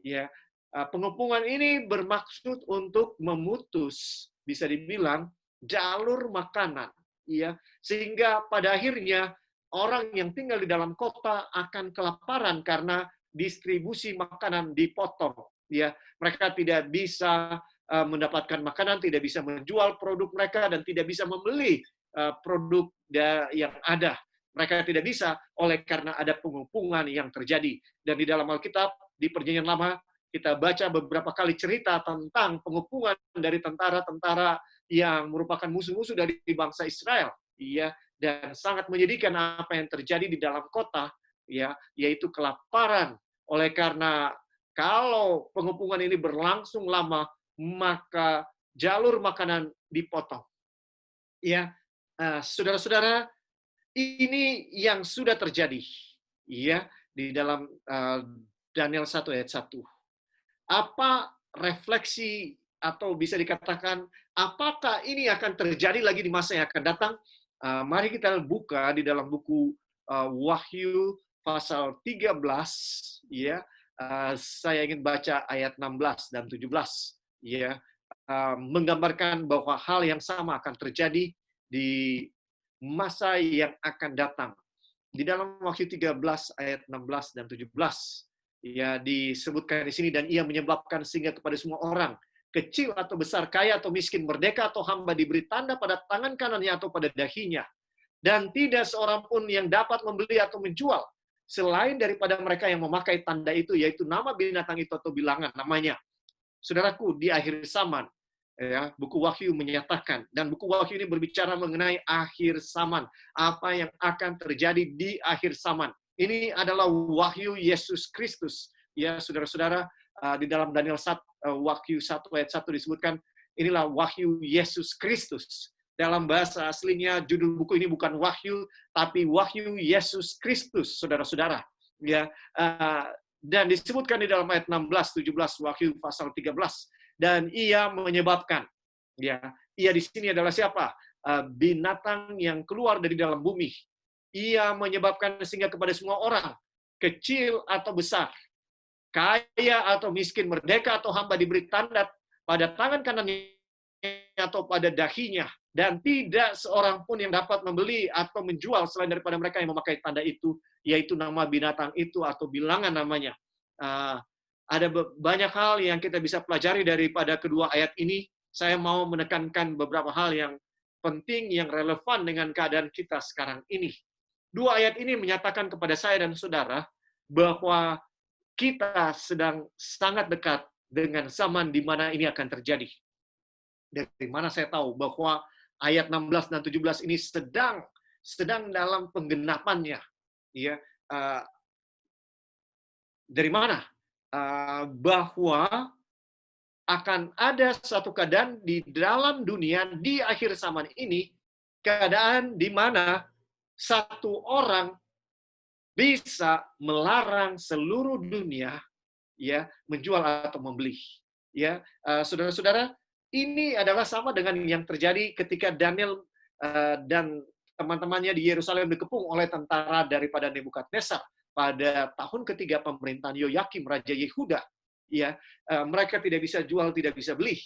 Ya, pengepungan ini bermaksud untuk memutus, bisa dibilang, jalur makanan, ya, sehingga pada akhirnya orang yang tinggal di dalam kota akan kelaparan karena distribusi makanan dipotong, ya. Mereka tidak bisa mendapatkan makanan, tidak bisa menjual produk mereka dan tidak bisa membeli produk yang ada. Mereka tidak bisa oleh karena ada pengepungan yang terjadi. Dan di dalam Alkitab di Perjanjian Lama kita baca beberapa kali cerita tentang pengepungan dari tentara-tentara yang merupakan musuh-musuh dari bangsa Israel, ya, dan sangat menyedihkan apa yang terjadi di dalam kota, ya, yaitu kelaparan. Oleh karena kalau pengepungan ini berlangsung lama, maka jalur makanan dipotong. Ya, saudara-saudara, ini yang sudah terjadi, ya, di dalam Daniel 1 ayat 1. Apa refleksi atau bisa dikatakan apakah ini akan terjadi lagi di masa yang akan datang? Mari kita buka di dalam buku Wahyu pasal 13, ya. Saya ingin baca ayat 16 dan 17, ya. Menggambarkan bahwa hal yang sama akan terjadi di masa yang akan datang. Di dalam Wahyu 13 ayat 16 dan 17, ya, disebutkan di sini, dan ia menyebabkan sehingga kepada semua orang, kecil atau besar, kaya atau miskin, merdeka atau hamba, diberi tanda pada tangan kanannya atau pada dahinya. Dan tidak seorang pun yang dapat membeli atau menjual selain daripada mereka yang memakai tanda itu, yaitu nama binatang itu atau bilangan namanya. Saudaraku, di akhir zaman, ya, buku Wahyu menyatakan, dan buku Wahyu ini berbicara mengenai akhir zaman, apa yang akan terjadi di akhir zaman. Ini adalah wahyu Yesus Kristus. Ya, saudara-saudara, di dalam Daniel 1, Wahyu 1 ayat 1 disebutkan, inilah wahyu Yesus Kristus. Dalam bahasa aslinya, judul buku ini bukan wahyu, tapi wahyu Yesus Kristus, saudara-saudara. Ya, dan disebutkan di dalam ayat 16, 17, Wahyu pasal 13. Dan ia menyebabkan, ya, ia di sini adalah siapa? Binatang yang keluar dari dalam bumi. Ia menyebabkan sehingga kepada semua orang, kecil atau besar, kaya atau miskin, merdeka atau hamba, diberi tanda pada tangan kanannya atau pada dahinya, dan tidak seorang pun yang dapat membeli atau menjual selain daripada mereka yang memakai tanda itu, yaitu nama binatang itu atau bilangan namanya. Ada banyak hal yang kita bisa pelajari daripada kedua ayat ini. Saya mau menekankan beberapa hal yang penting, yang relevan dengan keadaan kita sekarang ini. Dua ayat ini menyatakan kepada saya dan saudara bahwa kita sedang sangat dekat dengan zaman di mana ini akan terjadi. Dari mana saya tahu bahwa ayat 16 dan 17 ini sedang dalam penggenapannya, ya. Dari mana? Bahwa akan ada satu keadaan di dalam dunia di akhir zaman ini, keadaan di mana satu orang bisa melarang seluruh dunia, ya, menjual atau membeli. Ya, saudara-saudara, ini adalah sama dengan yang terjadi ketika Daniel dan teman-temannya di Yerusalem dikepung oleh tentara daripada Nebukadnezar pada tahun ketiga pemerintahan Yoyakim Raja Yehuda. Ya, mereka tidak bisa jual, tidak bisa beli,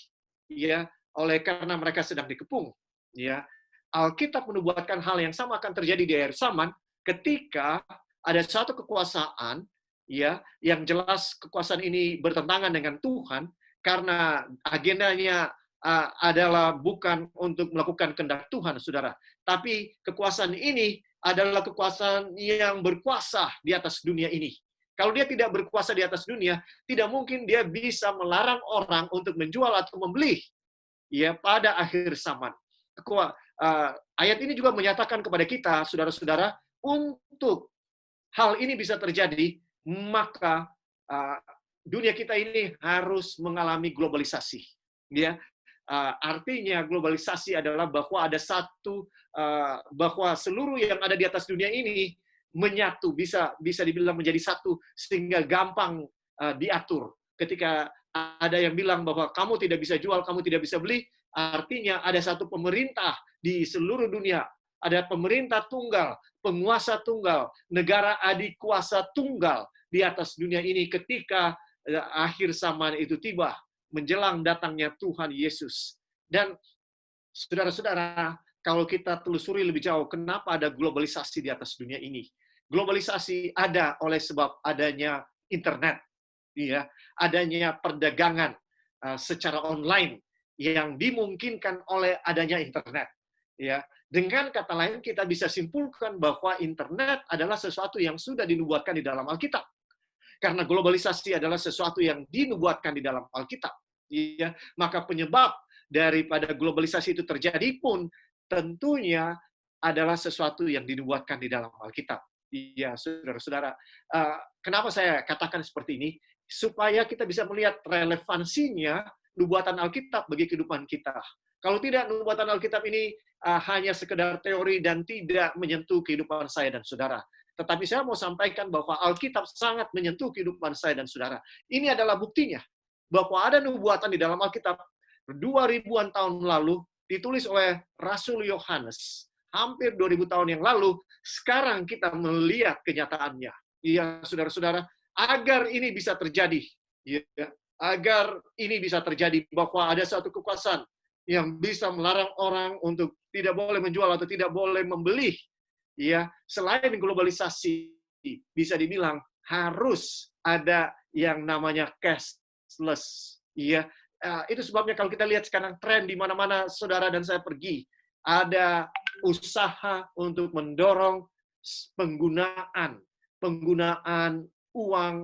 ya, oleh karena mereka sedang dikepung. Ya, Alkitab menubuatkan hal yang sama akan terjadi di akhir zaman ketika ada satu kekuasaan, ya, yang jelas kekuasaan ini bertentangan dengan Tuhan karena agendanya adalah bukan untuk melakukan kehendak Tuhan, saudara. Tapi kekuasaan ini adalah kekuasaan yang berkuasa di atas dunia ini. Kalau dia tidak berkuasa di atas dunia, tidak mungkin dia bisa melarang orang untuk menjual atau membeli, ya, pada akhir zaman. Ayat ini juga menyatakan kepada kita, saudara-saudara, untuk hal ini bisa terjadi, maka dunia kita ini harus mengalami globalisasi. Ya, Artinya globalisasi adalah bahwa ada bahwa seluruh yang ada di atas dunia ini menyatu, bisa dibilang menjadi satu, sehingga gampang diatur. Ketika ada yang bilang bahwa kamu tidak bisa jual, kamu tidak bisa beli, artinya ada satu pemerintah di seluruh dunia, ada pemerintah tunggal, penguasa tunggal, negara adik kuasa tunggal di atas dunia ini ketika akhir zaman itu tiba, menjelang datangnya Tuhan Yesus. Dan saudara-saudara, kalau kita telusuri lebih jauh, kenapa ada globalisasi di atas dunia ini? Globalisasi ada oleh sebab adanya internet, ya, adanya perdagangan secara online yang dimungkinkan oleh adanya internet. Ya, dengan kata lain kita bisa simpulkan bahwa internet adalah sesuatu yang sudah dinubuatkan di dalam Alkitab. Karena globalisasi adalah sesuatu yang dinubuatkan di dalam Alkitab. Ya, maka penyebab daripada globalisasi itu terjadi pun tentunya adalah sesuatu yang dinubuatkan di dalam Alkitab. Iya, saudara-saudara. Kenapa saya katakan seperti ini? Supaya kita bisa melihat relevansinya nubuatan Alkitab bagi kehidupan kita. Kalau tidak, nubuatan Alkitab ini hanya sekedar teori dan tidak menyentuh kehidupan saya dan saudara. Tetapi saya mau sampaikan bahwa Alkitab sangat menyentuh kehidupan saya dan saudara. Ini adalah buktinya bahwa ada nubuatan di dalam Alkitab 2000-an tahun lalu ditulis oleh Rasul Yohanes. Hampir 2000 tahun yang lalu, sekarang kita melihat kenyataannya. Iya, saudara-saudara, agar ini bisa terjadi, ya, agar ini bisa terjadi bahwa ada suatu kekuasaan yang bisa melarang orang untuk tidak boleh menjual atau tidak boleh membeli. Ya, selain globalisasi, bisa dibilang harus ada yang namanya cashless. Ya, itu sebabnya kalau kita lihat sekarang tren di mana-mana saudara dan saya pergi, ada usaha untuk mendorong penggunaan uang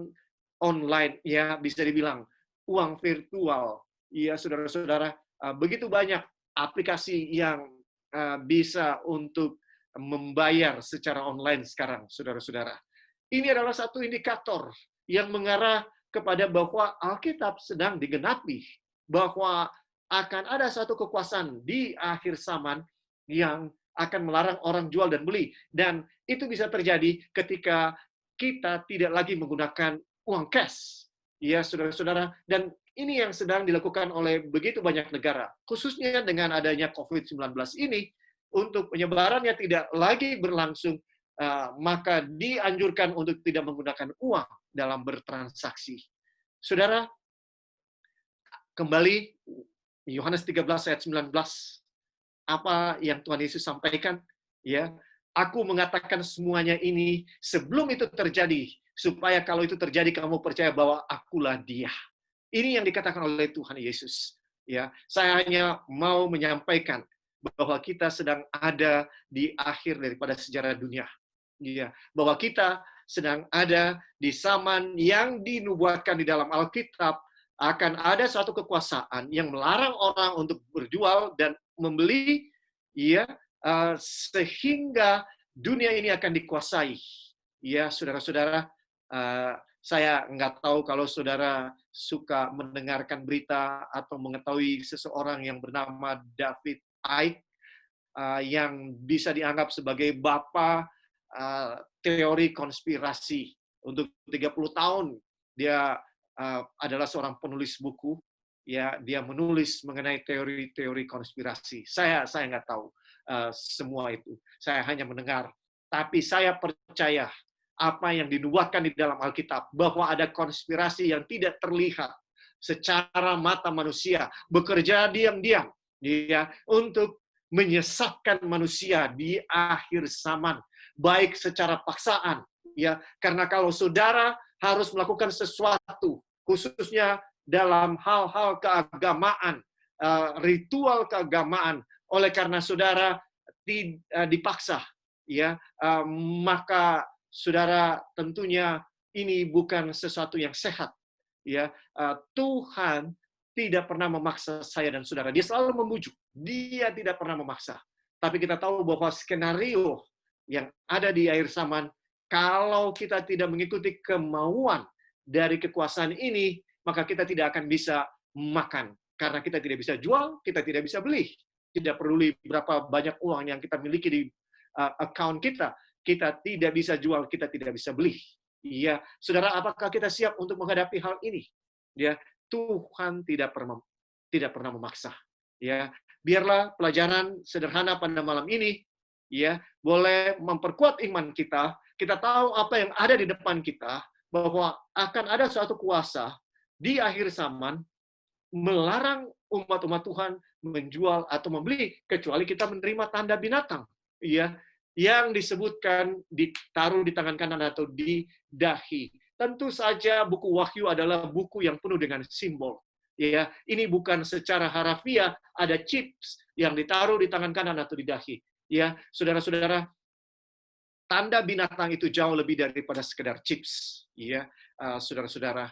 online, ya bisa dibilang uang virtual. Ya, saudara-saudara, begitu banyak aplikasi yang bisa untuk membayar secara online sekarang, saudara-saudara. Ini adalah satu indikator yang mengarah kepada bahwa Alkitab sedang digenapi, bahwa akan ada satu kekuasaan di akhir zaman yang akan melarang orang jual dan beli. Dan itu bisa terjadi ketika kita tidak lagi menggunakan uang cash. Ya, saudara-saudara. Dan ini yang sedang dilakukan oleh begitu banyak negara. Khususnya dengan adanya COVID-19 ini, untuk penyebarannya tidak lagi berlangsung, maka dianjurkan untuk tidak menggunakan uang dalam bertransaksi. Saudara, kembali Yohanes 13 ayat 19, apa yang Tuhan Yesus sampaikan? Ya, aku mengatakan semuanya ini sebelum itu terjadi, supaya kalau itu terjadi kamu percaya bahwa akulah Dia. Ini yang dikatakan oleh Tuhan Yesus. Ya, saya hanya mau menyampaikan bahwa kita sedang ada di akhir daripada sejarah dunia. Ya, bahwa kita sedang ada di zaman yang dinubuatkan di dalam Alkitab, akan ada suatu kekuasaan yang melarang orang untuk berjual dan membeli, ya, sehingga dunia ini akan dikuasai. Ya, saudara-saudara, saya nggak tahu kalau saudara suka mendengarkan berita atau mengetahui seseorang yang bernama David Icke, yang bisa dianggap sebagai bapa teori konspirasi. Untuk 30 tahun dia adalah seorang penulis buku. Ya, dia menulis mengenai teori-teori konspirasi. Saya nggak tahu semua itu. Saya hanya mendengar. Tapi saya percaya apa yang dinubuatkan di dalam Alkitab, bahwa ada konspirasi yang tidak terlihat secara mata manusia, bekerja diam-diam, ya, untuk menyesatkan manusia di akhir zaman, baik secara paksaan, ya, karena kalau saudara harus melakukan sesuatu, khususnya dalam hal-hal keagamaan, ritual keagamaan, oleh karena saudara dipaksa, ya, maka saudara tentunya ini bukan sesuatu yang sehat. Ya, Tuhan tidak pernah memaksa saya dan saudara. Dia selalu membujuk. Dia tidak pernah memaksa. Tapi kita tahu bahwa skenario yang ada di akhir zaman, kalau kita tidak mengikuti kemauan dari kekuasaan ini, maka kita tidak akan bisa makan. Karena kita tidak bisa jual, kita tidak bisa beli. Tidak peduli berapa banyak uang yang kita miliki di account kita, kita tidak bisa jual, kita tidak bisa beli. Iya, saudara, apakah kita siap untuk menghadapi hal ini? Ya, Tuhan tidak pernah memaksa. Ya, biarlah pelajaran sederhana pada malam ini, ya, boleh memperkuat iman kita. Kita tahu apa yang ada di depan kita, bahwa akan ada suatu kuasa di akhir zaman melarang umat-umat Tuhan menjual atau membeli kecuali kita menerima tanda binatang, ya, yang disebutkan ditaruh di tangan kanan atau di dahi. Tentu saja buku Wahyu adalah buku yang penuh dengan simbol. Ya, ini bukan secara harafiah ada chips yang ditaruh di tangan kanan atau di dahi. Ya, saudara-saudara, tanda binatang itu jauh lebih daripada sekedar chips. Ya, saudara-saudara,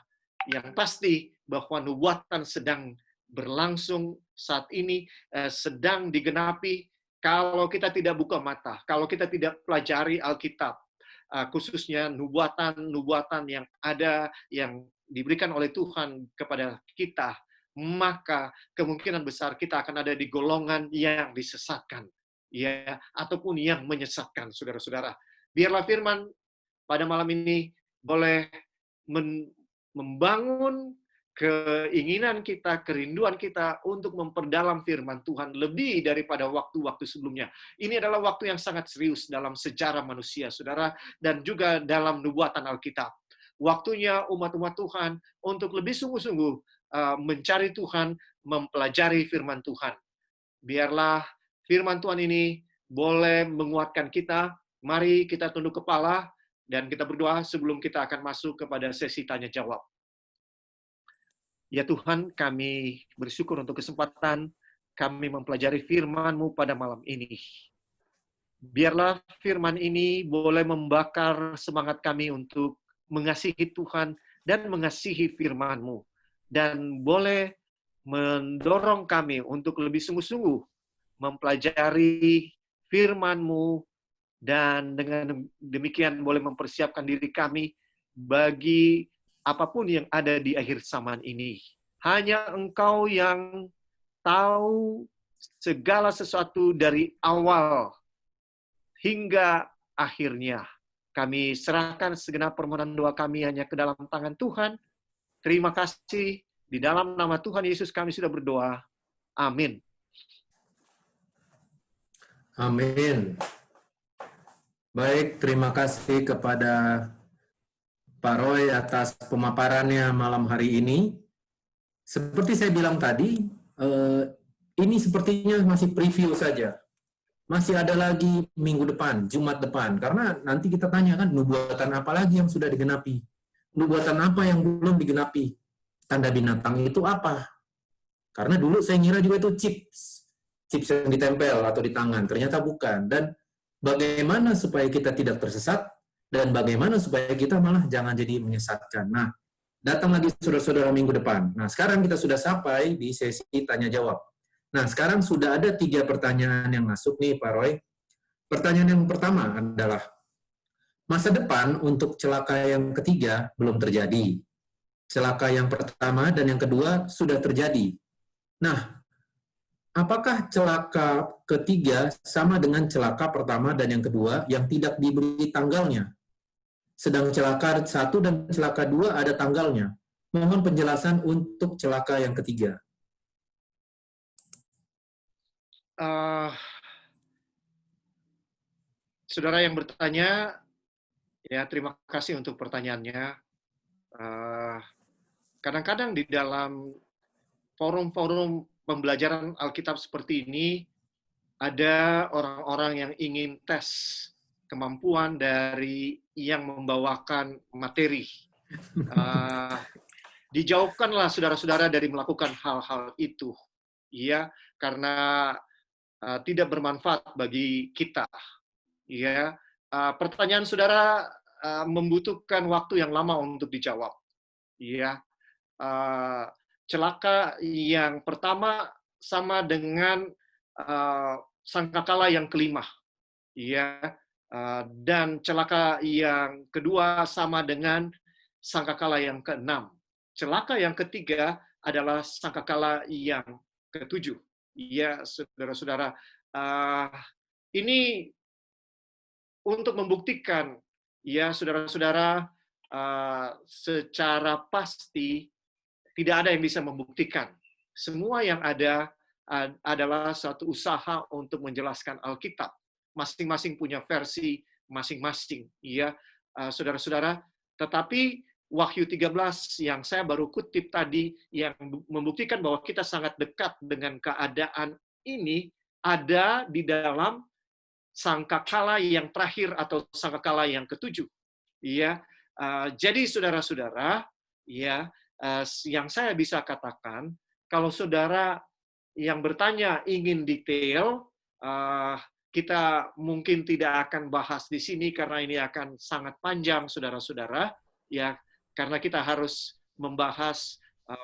yang pasti bahwa nubuatan sedang berlangsung saat ini, sedang digenapi. Kalau kita tidak buka mata, kalau kita tidak pelajari Alkitab, khususnya nubuatan-nubuatan yang ada, yang diberikan oleh Tuhan kepada kita, maka kemungkinan besar kita akan ada di golongan yang disesatkan, ya, ataupun yang menyesatkan, saudara-saudara. Biarlah firman pada malam ini boleh membangun keinginan kita, kerinduan kita untuk memperdalam firman Tuhan lebih daripada waktu-waktu sebelumnya. Ini adalah waktu yang sangat serius dalam sejarah manusia, saudara, dan juga dalam nubuatan Alkitab. Waktunya umat-umat Tuhan untuk lebih sungguh-sungguh mencari Tuhan, mempelajari firman Tuhan. Biarlah firman Tuhan ini boleh menguatkan kita. Mari kita tunduk kepala dan kita berdoa sebelum kita akan masuk kepada sesi tanya jawab. Ya Tuhan, kami bersyukur untuk kesempatan kami mempelajari firman-Mu pada malam ini. Biarlah firman ini boleh membakar semangat kami untuk mengasihi Tuhan dan mengasihi firman-Mu. Dan boleh mendorong kami untuk lebih sungguh-sungguh mempelajari firman-Mu, dan dengan demikian boleh mempersiapkan diri kami bagi apapun yang ada di akhir zaman ini. Hanya Engkau yang tahu segala sesuatu dari awal hingga akhirnya. Kami serahkan segenap permohonan doa kami hanya ke dalam tangan Tuhan. Terima kasih. Di dalam nama Tuhan Yesus kami sudah berdoa. Amin. Amin. Baik, terima kasih kepada Pak Roy atas pemaparannya malam hari ini. Seperti saya bilang tadi, ini sepertinya masih preview saja. Masih ada lagi minggu depan, Jumat depan. Karena nanti kita tanya kan, nubuatan apa lagi yang sudah digenapi? Nubuatan apa yang belum digenapi? Tanda binatang itu apa? Karena dulu saya ngira juga itu chips yang ditempel atau di tangan. Ternyata bukan. Dan bagaimana supaya kita tidak tersesat, dan bagaimana supaya kita malah jangan jadi menyesatkan. Nah, datang lagi saudara-saudara minggu depan. Nah, sekarang kita sudah sampai di sesi tanya-jawab. Nah, sekarang sudah ada 3 pertanyaan yang masuk nih, Pak Roy. Pertanyaan yang pertama adalah, masa depan untuk celaka yang ketiga belum terjadi. Celaka yang pertama dan yang kedua sudah terjadi. Nah, apakah celaka ketiga sama dengan celaka pertama dan yang kedua yang tidak diberi tanggalnya? Sedang celaka 1 dan celaka 2 ada tanggalnya. Mohon penjelasan untuk celaka yang ketiga. Saudara yang bertanya, ya terima kasih untuk pertanyaannya. Kadang-kadang di dalam forum-forum pembelajaran Alkitab seperti ini, ada orang-orang yang ingin tes kemampuan dari yang membawakan materi. Dijauhkanlah saudara-saudara dari melakukan hal-hal itu, ya, karena tidak bermanfaat bagi kita. Ya, pertanyaan saudara membutuhkan waktu yang lama untuk dijawab. Ya, celaka yang pertama sama dengan sangkakala yang kelima, ya, dan celaka yang kedua sama dengan sangkakala yang keenam. Celaka yang ketiga adalah sangkakala yang ketujuh. Ya, saudara-saudara, ini untuk membuktikan, ya saudara-saudara, secara pasti tidak ada yang bisa membuktikan. Semua yang ada adalah suatu usaha untuk menjelaskan Alkitab. Masing-masing punya versi masing-masing, ya saudara-saudara. Tetapi Wahyu 13 yang saya baru kutip tadi yang membuktikan bahwa kita sangat dekat dengan keadaan ini ada di dalam sangkakala yang terakhir atau sangkakala yang ketujuh. Ya, jadi saudara-saudara, ya, yang saya bisa katakan, kalau saudara yang bertanya ingin detail, kita mungkin tidak akan bahas di sini karena ini akan sangat panjang, saudara-saudara, ya, karena kita harus membahas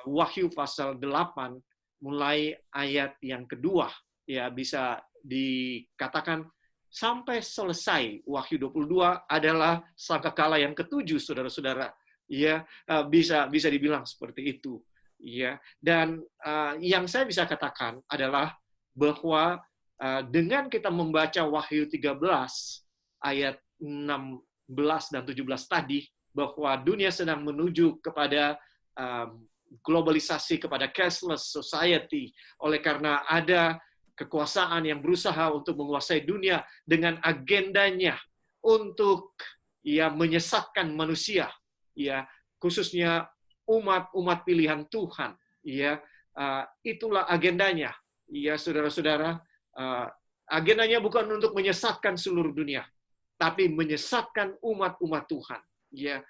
Wahyu pasal 8 mulai ayat yang kedua, ya, bisa dikatakan sampai selesai. Wahyu 22 adalah sangkakala yang ketujuh, saudara-saudara. Ya, bisa dibilang seperti itu. Ya, dan yang saya bisa katakan adalah bahwa dengan kita membaca Wahyu 13 ayat 16 dan 17 tadi, bahwa dunia sedang menuju kepada globalisasi, kepada cashless society, oleh karena ada kekuasaan yang berusaha untuk menguasai dunia dengan agendanya untuk menyesatkan manusia, ya, khususnya umat pilihan Tuhan, ya, itulah agendanya, ya saudara-saudara. Agendanya bukan untuk menyesatkan seluruh dunia, tapi menyesatkan umat-umat Tuhan, ya.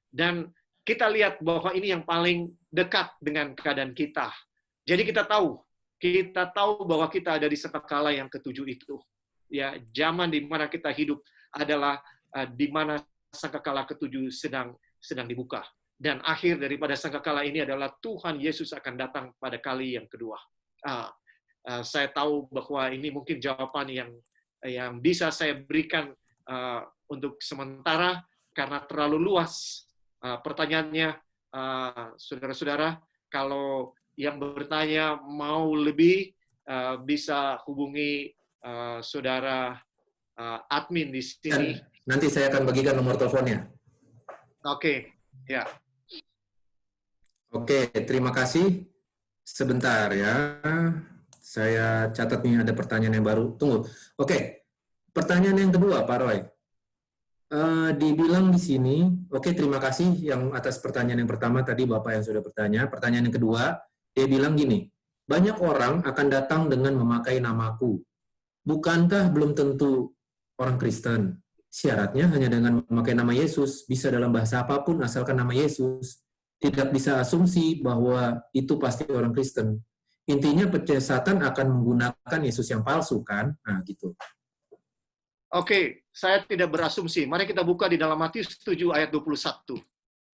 Dan kita lihat bahwa ini yang paling dekat dengan keadaan kita. Jadi kita tahu bahwa kita ada di sangkakala yang ketujuh itu. Ya, zaman di mana kita hidup adalah di mana sangkakala ketujuh sedang dibuka. Dan akhir daripada sangkakala ini adalah Tuhan Yesus akan datang pada kali yang kedua. Saya tahu bahwa ini mungkin jawaban yang bisa saya berikan untuk sementara karena terlalu luas pertanyaannya, saudara-saudara. Kalau yang bertanya mau lebih, bisa hubungi saudara admin di sini. Nanti saya akan bagikan nomor teleponnya. Oke, ya. Oke, terima kasih. Sebentar ya, saya catat nih ada pertanyaan yang baru. Tunggu. Oke, pertanyaan yang kedua, Pak Roy. Dibilang di sini, oke, terima kasih yang atas pertanyaan yang pertama tadi Bapak yang sudah bertanya. Pertanyaan yang kedua, dia bilang gini, banyak orang akan datang dengan memakai namaku. Bukankah belum tentu orang Kristen? Syaratnya hanya dengan memakai nama Yesus, bisa dalam bahasa apapun asalkan nama Yesus. Tidak bisa asumsi bahwa itu pasti orang Kristen. Intinya penyesatan akan menggunakan Yesus yang palsu, kan? Nah, gitu. Oke, saya tidak berasumsi. Mari kita buka di dalam Matius 7 ayat 21.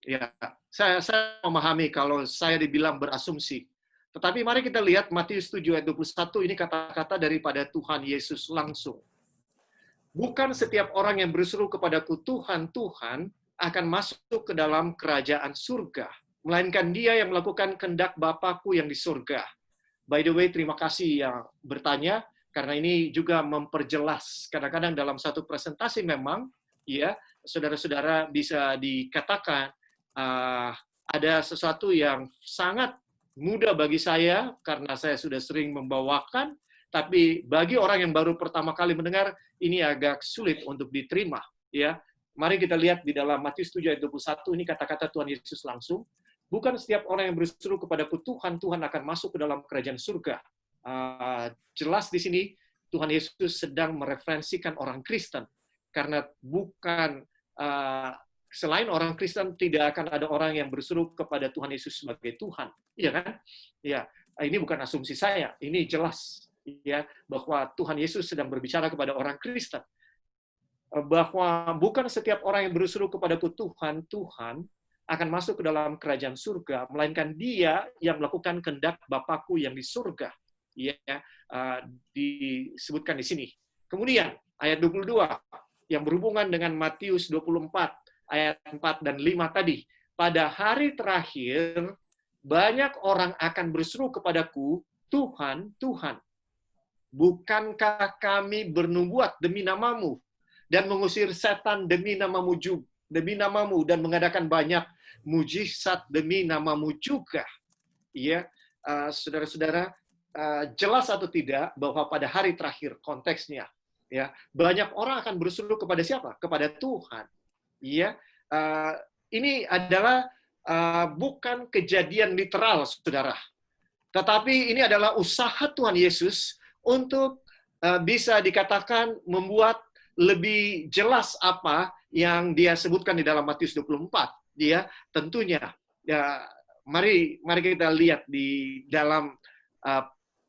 Ya, saya memahami kalau saya dibilang berasumsi. Tetapi mari kita lihat Matius 7 ayat 21, ini kata-kata daripada Tuhan Yesus langsung. Bukan setiap orang yang berseru kepadaku Tuhan, Tuhan, akan masuk ke dalam kerajaan surga, melainkan dia yang melakukan kehendak Bapakku yang di surga. By the way, terima kasih yang bertanya, karena ini juga memperjelas. Kadang-kadang dalam satu presentasi memang, ya, saudara-saudara bisa dikatakan ada sesuatu yang sangat mudah bagi saya, karena saya sudah sering membawakan, tapi bagi orang yang baru pertama kali mendengar, ini agak sulit untuk diterima. Ya, mari kita lihat di dalam Matius 7 ayat 21, ini kata-kata Tuhan Yesus langsung. Bukan setiap orang yang berseru kepadaku Tuhan, Tuhan akan masuk ke dalam kerajaan surga. Jelas di sini Tuhan Yesus sedang mereferensikan orang Kristen, karena bukan selain orang Kristen tidak akan ada orang yang berseru kepada Tuhan Yesus sebagai Tuhan, iya kan? Ya, ini bukan asumsi saya, ini jelas ya bahwa Tuhan Yesus sedang berbicara kepada orang Kristen, bahwa bukan setiap orang yang berseru kepadaku Tuhan, Tuhan akan masuk ke dalam kerajaan surga, melainkan dia yang melakukan kehendak Bapakku yang di surga. Ya, disebutkan di sini. Kemudian ayat 22 yang berhubungan dengan Matius 24 ayat 4 dan 5 tadi. Pada hari terakhir banyak orang akan berseru kepadaku, Tuhan, Tuhan, bukankah kami bernubuat demi namamu dan mengusir setan demi namamu juga, demi namamu dan mengadakan banyak mujizat demi namamu juga. Ya, saudara-saudara, jelas atau tidak bahwa pada hari terakhir konteksnya, ya, banyak orang akan berseru kepada siapa? Kepada Tuhan. Ya, ini adalah bukan kejadian literal, saudara. Tetapi ini adalah usaha Tuhan Yesus untuk bisa dikatakan membuat lebih jelas apa yang dia sebutkan di dalam Matius 24. Dia tentunya, ya, mari kita lihat di dalam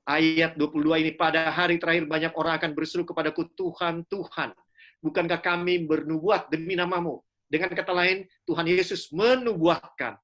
ayat 22 ini, pada hari terakhir banyak orang akan berseru kepadaku, Tuhan, Tuhan, bukankah kami bernubuat demi namamu? Dengan kata lain, Tuhan Yesus menubuatkan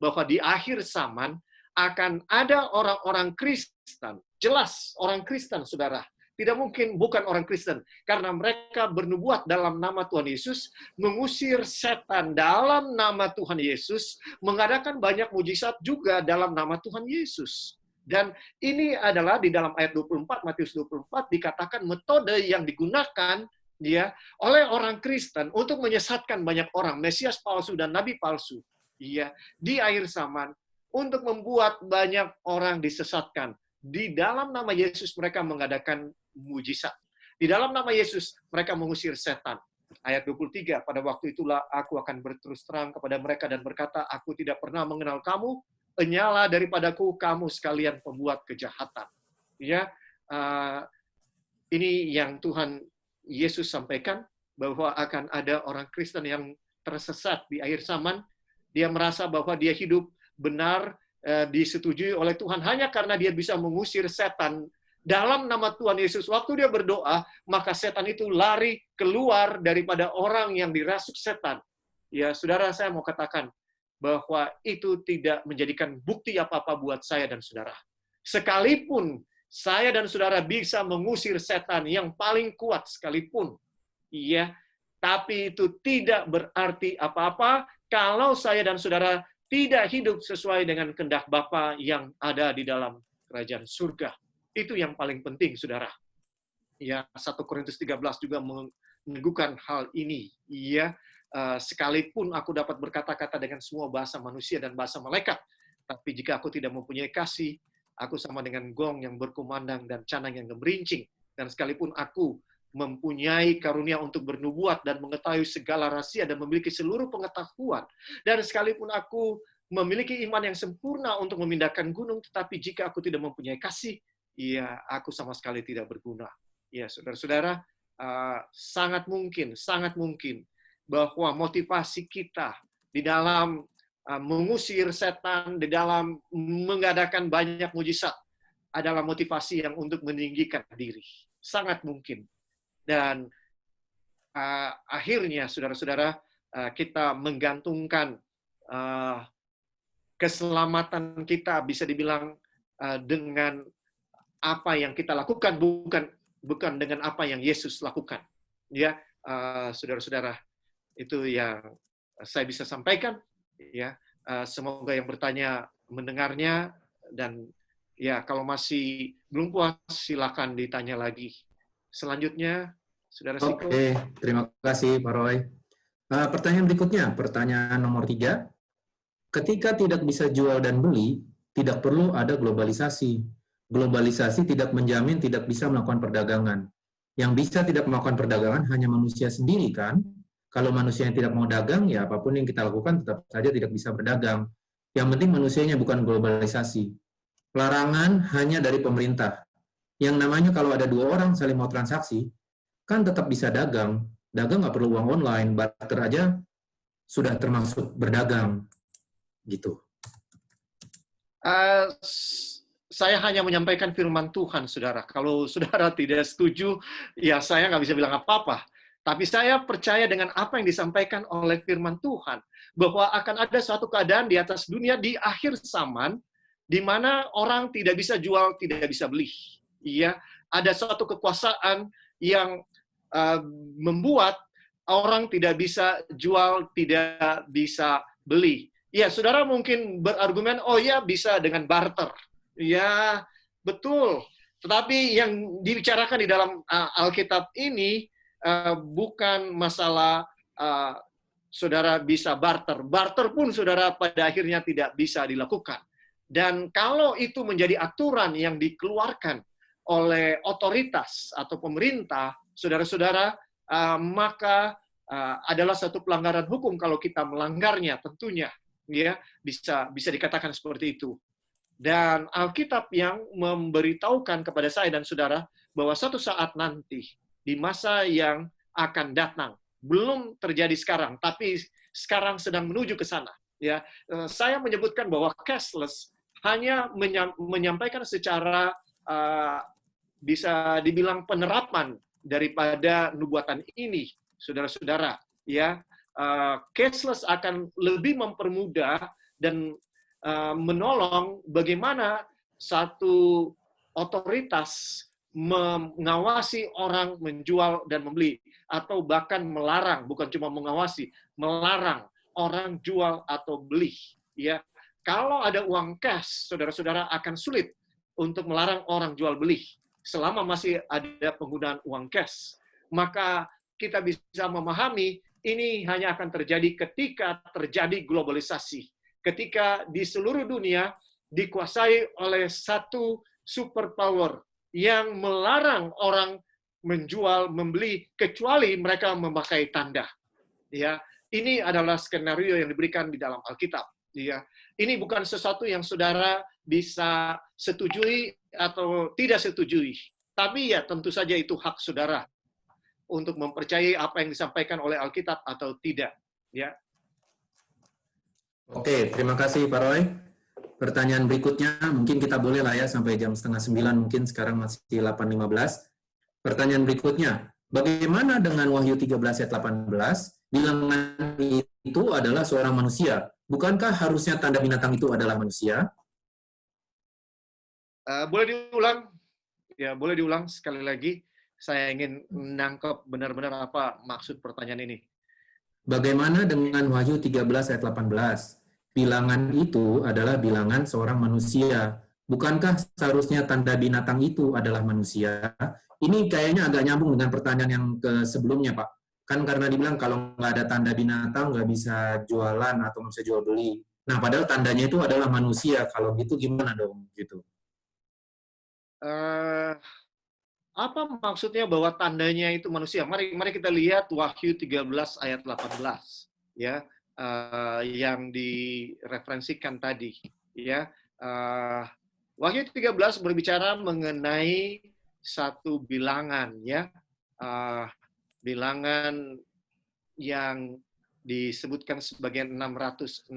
bahwa di akhir zaman akan ada orang-orang Kristen. Jelas orang Kristen, saudara. Tidak mungkin bukan orang Kristen. Karena mereka bernubuat dalam nama Tuhan Yesus, mengusir setan dalam nama Tuhan Yesus, mengadakan banyak mujizat juga dalam nama Tuhan Yesus. Dan ini adalah di dalam ayat 24, Matius 24, dikatakan metode yang digunakan ya oleh orang Kristen untuk menyesatkan banyak orang, Mesias palsu dan nabi palsu, ya, di akhir zaman, untuk membuat banyak orang disesatkan. Di dalam nama Yesus mereka mengadakan mujizat. Di dalam nama Yesus mereka mengusir setan. Ayat 23, pada waktu itulah aku akan berterus terang kepada mereka dan berkata, aku tidak pernah mengenal kamu, enyala daripadaku kamu sekalian pembuat kejahatan. Ya, ini yang Tuhan Yesus sampaikan, bahwa akan ada orang Kristen yang tersesat di akhir zaman. Dia merasa bahwa dia hidup benar, disetujui oleh Tuhan hanya karena dia bisa mengusir setan dalam nama Tuhan Yesus. Waktu dia berdoa, maka setan itu lari keluar daripada orang yang dirasuk setan. Ya, saudara, saya mau katakan bahwa itu tidak menjadikan bukti apa-apa buat saya dan saudara. Sekalipun saya dan saudara bisa mengusir setan yang paling kuat sekalipun, iya, tapi itu tidak berarti apa-apa kalau saya dan saudara tidak hidup sesuai dengan kehendak Bapa yang ada di dalam kerajaan surga. Itu yang paling penting, saudara. Ya, 1 Korintus 13 juga meneguhkan hal ini. Iya, sekalipun aku dapat berkata-kata dengan semua bahasa manusia dan bahasa malaikat, tapi jika aku tidak mempunyai kasih, aku sama dengan gong yang berkumandang dan canang yang gemerincing. Dan sekalipun aku mempunyai karunia untuk bernubuat dan mengetahui segala rahasia dan memiliki seluruh pengetahuan, dan sekalipun aku memiliki iman yang sempurna untuk memindahkan gunung, tetapi jika aku tidak mempunyai kasih, ya, aku sama sekali tidak berguna. Ya, saudara-saudara, sangat mungkin bahwa motivasi kita di dalam mengusir setan, di dalam mengadakan banyak mujizat adalah motivasi yang untuk meninggikan diri. Sangat mungkin. Dan akhirnya, saudara-saudara, kita menggantungkan keselamatan kita, bisa dibilang, dengan apa yang kita lakukan, bukan dengan apa yang Yesus lakukan. Ya, saudara-saudara, itu yang saya bisa sampaikan. Ya, semoga yang bertanya mendengarnya, dan ya, kalau masih belum puas silakan ditanya lagi. Selanjutnya, saudara Siko. Oke, terima kasih Pak Roy. Pertanyaan berikutnya, pertanyaan nomor 3. Ketika tidak bisa jual dan beli, tidak perlu ada globalisasi. Globalisasi tidak menjamin tidak bisa melakukan perdagangan. Yang bisa tidak melakukan perdagangan hanya manusia sendiri, kan? Kalau manusia yang tidak mau dagang, ya apapun yang kita lakukan tetap saja tidak bisa berdagang. Yang penting manusianya, bukan globalisasi. Larangan hanya dari pemerintah. Yang namanya kalau ada 2 orang saling mau transaksi, kan tetap bisa dagang. Dagang nggak perlu uang online, barter aja sudah termasuk berdagang. Gitu. Saya hanya menyampaikan firman Tuhan, saudara. Kalau saudara tidak setuju, ya saya nggak bisa bilang apa-apa. Tapi saya percaya dengan apa yang disampaikan oleh firman Tuhan, bahwa akan ada suatu keadaan di atas dunia di akhir zaman, di mana orang tidak bisa jual, tidak bisa beli. Iya, ada suatu kekuasaan yang membuat orang tidak bisa jual, tidak bisa beli. Ya, saudara mungkin berargumen, oh ya bisa dengan barter. Ya, betul. Tetapi yang dibicarakan di dalam Alkitab ini bukan masalah saudara bisa barter. Barter pun saudara pada akhirnya tidak bisa dilakukan. Dan kalau itu menjadi aturan yang dikeluarkan oleh otoritas atau pemerintah, saudara-saudara, maka adalah satu pelanggaran hukum kalau kita melanggarnya tentunya. Ya, bisa dikatakan seperti itu. Dan Alkitab yang memberitahukan kepada saya dan saudara bahwa suatu saat nanti di masa yang akan datang, belum terjadi sekarang, tapi sekarang sedang menuju ke sana. Ya, saya menyebutkan bahwa cashless hanya menyampaikan secara bisa dibilang penerapan daripada nubuatan ini, saudara-saudara. Ya, cashless akan lebih mempermudah dan menolong bagaimana satu otoritas mengawasi orang menjual dan membeli, atau bahkan melarang, bukan cuma mengawasi, melarang orang jual atau beli. Ya, kalau ada uang cash, saudara-saudara akan sulit untuk melarang orang jual beli selama masih ada penggunaan uang cash. Maka kita bisa memahami ini hanya akan terjadi ketika terjadi globalisasi. Ketika di seluruh dunia dikuasai oleh satu superpower yang melarang orang menjual, membeli, kecuali mereka memakai tanda. Ya, ini adalah skenario yang diberikan di dalam Alkitab. Ya, ini bukan sesuatu yang saudara bisa setujui atau tidak setujui. Tapi ya tentu saja itu hak saudara untuk mempercayai apa yang disampaikan oleh Alkitab atau tidak. Ya. Oke, terima kasih Pak Roy. Pertanyaan berikutnya, mungkin kita boleh lah ya sampai jam 8:30, mungkin sekarang masih 8:15. Pertanyaan berikutnya, bagaimana dengan Wahyu 13 ayat 18, bilangan itu adalah seorang manusia. Bukankah harusnya tanda binatang itu adalah manusia? Boleh diulang? Ya, boleh diulang sekali lagi. Saya ingin menangkap benar-benar apa maksud pertanyaan ini. Bagaimana dengan Wahyu 13 ayat 18? Bilangan itu adalah bilangan seorang manusia. Bukankah seharusnya tanda binatang itu adalah manusia? Ini kayaknya agak nyambung dengan pertanyaan yang sebelumnya, Pak. Kan karena dibilang kalau nggak ada tanda binatang, nggak bisa jualan atau nggak bisa jual beli. Nah, padahal tandanya itu adalah manusia. Kalau gitu gimana dong? Gitu. Apa maksudnya bahwa tandanya itu manusia? Mari kita lihat Wahyu 13 ayat 18 ya, yang direferensikan tadi ya. Wahyu 13 berbicara mengenai satu bilangan ya, bilangan yang disebutkan sebagai 666.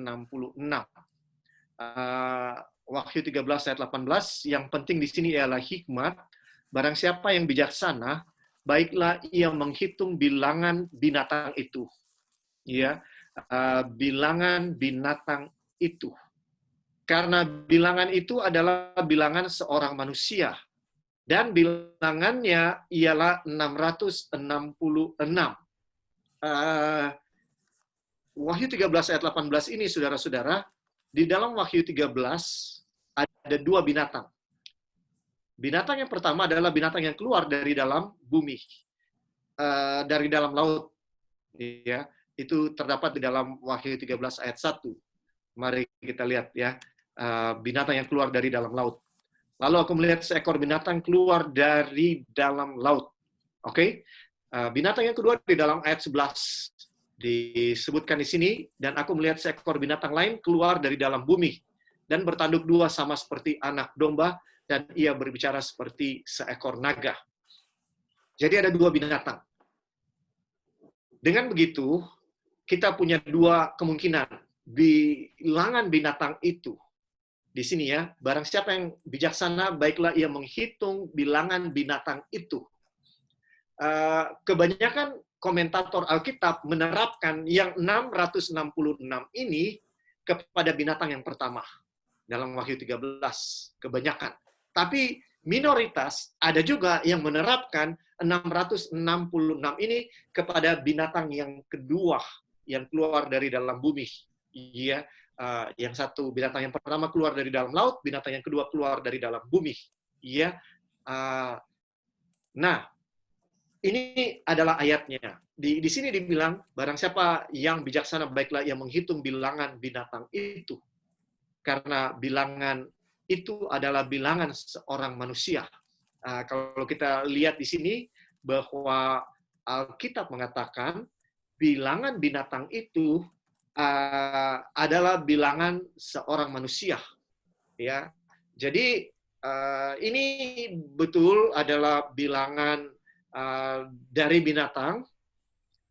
Wahyu 13 ayat 18, yang penting di sini ialah hikmat. Barang siapa yang bijaksana, baiklah ia menghitung bilangan binatang itu. Ya, bilangan binatang itu. Karena bilangan itu adalah bilangan seorang manusia. Dan bilangannya ialah 666. Wahyu 13 ayat 18 ini, saudara-saudara, di dalam Wahyu 13 ada dua binatang. Binatang yang pertama adalah binatang yang keluar dari dalam bumi, dari dalam laut. Ya, itu terdapat di dalam Wahyu 13 ayat 1. Mari kita lihat ya, binatang yang keluar dari dalam laut. Lalu aku melihat seekor binatang keluar dari dalam laut. Oke? Binatang yang kedua di dalam ayat 11 disebutkan di sini, dan aku melihat seekor binatang lain keluar dari dalam bumi dan bertanduk dua sama seperti anak domba, dan ia berbicara seperti seekor naga. Jadi ada dua binatang. Dengan begitu, kita punya dua kemungkinan. Bilangan binatang itu, di sini ya, barang siapa yang bijaksana, baiklah ia menghitung bilangan binatang itu. Kebanyakan komentator Alkitab menerapkan yang 666 ini kepada binatang yang pertama dalam Wahyu 13, kebanyakan. Tapi minoritas ada juga yang menerapkan 666 ini kepada binatang yang kedua yang keluar dari dalam bumi. Ya, Yang satu binatang yang pertama keluar dari dalam laut, binatang yang kedua keluar dari dalam bumi. Ya, nah ini adalah ayatnya. Di sini dibilang, barang siapa yang bijaksana baiklah ia menghitung bilangan binatang itu, karena bilangan itu adalah bilangan seorang manusia. Kalau kita lihat di sini bahwa Alkitab mengatakan bilangan binatang itu adalah bilangan seorang manusia, ya. Jadi ini betul adalah bilangan dari binatang,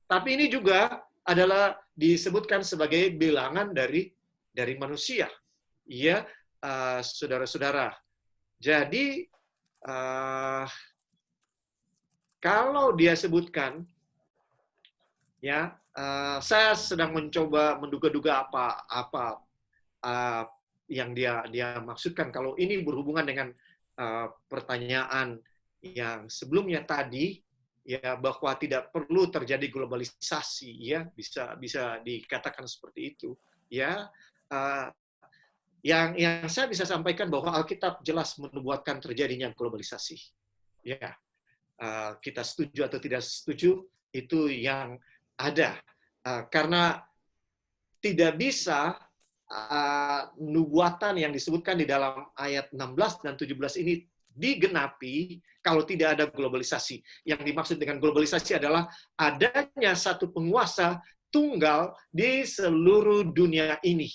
tapi ini juga adalah disebutkan sebagai bilangan dari manusia, ya, saudara-saudara. Jadi kalau dia sebutkan, ya, saya sedang mencoba menduga-duga apa yang dia maksudkan. Kalau ini berhubungan dengan pertanyaan yang sebelumnya tadi, ya, bahwa tidak perlu terjadi globalisasi, ya, bisa dikatakan seperti itu, ya. Yang saya bisa sampaikan bahwa Alkitab jelas menubuatkan terjadinya globalisasi, ya. Kita setuju atau tidak setuju itu yang ada, karena tidak bisa nubuatan yang disebutkan di dalam ayat 16 dan 17 ini digenapi kalau tidak ada globalisasi. Yang dimaksud dengan globalisasi adalah adanya satu penguasa tunggal di seluruh dunia ini.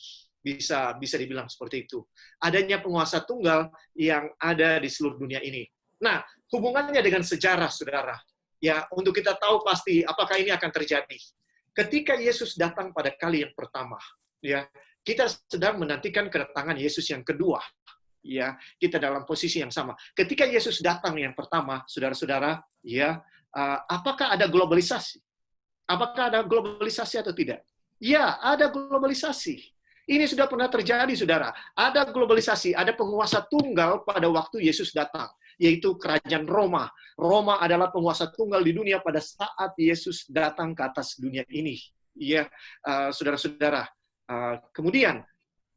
Bisa dibilang seperti itu. Adanya penguasa tunggal yang ada di seluruh dunia ini. Nah, hubungannya dengan sejarah, saudara. Ya, untuk kita tahu pasti apakah ini akan terjadi. Ketika Yesus datang pada kali yang pertama, ya, kita sedang menantikan kedatangan Yesus yang kedua. Ya, kita dalam posisi yang sama. Ketika Yesus datang yang pertama, saudara-saudara, ya, apakah ada globalisasi? Apakah ada globalisasi atau tidak? Ya, ada globalisasi. Ini sudah pernah terjadi, saudara. Ada globalisasi, ada penguasa tunggal pada waktu Yesus datang, yaitu kerajaan Roma. Roma adalah penguasa tunggal di dunia pada saat Yesus datang ke atas dunia ini. Ya, saudara-saudara. Kemudian,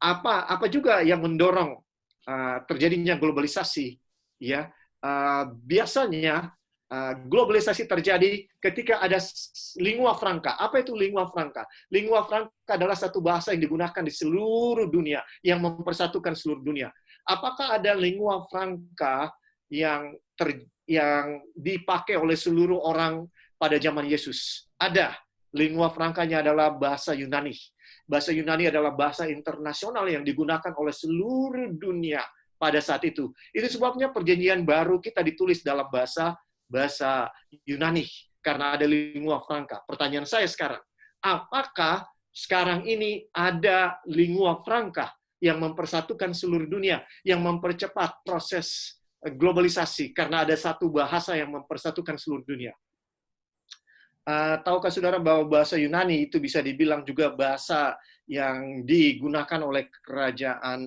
apa juga yang mendorong terjadinya globalisasi? Ya, biasanya globalisasi terjadi ketika ada lingua franca. Apa itu lingua franca? Lingua franca adalah satu bahasa yang digunakan di seluruh dunia, yang mempersatukan seluruh dunia. Apakah ada lingua franca yang dipakai oleh seluruh orang pada zaman Yesus? Ada. Lingua francanya adalah bahasa Yunani. Bahasa Yunani adalah bahasa internasional yang digunakan oleh seluruh dunia pada saat itu. Itu sebabnya perjanjian baru kita ditulis dalam bahasa Yunani, karena ada lingua franca. Pertanyaan saya sekarang, apakah sekarang ini ada lingua franca yang mempersatukan seluruh dunia, yang mempercepat proses globalisasi, karena ada satu bahasa yang mempersatukan seluruh dunia? Tahukah saudara bahwa bahasa Yunani itu bisa dibilang juga bahasa yang digunakan oleh kerajaan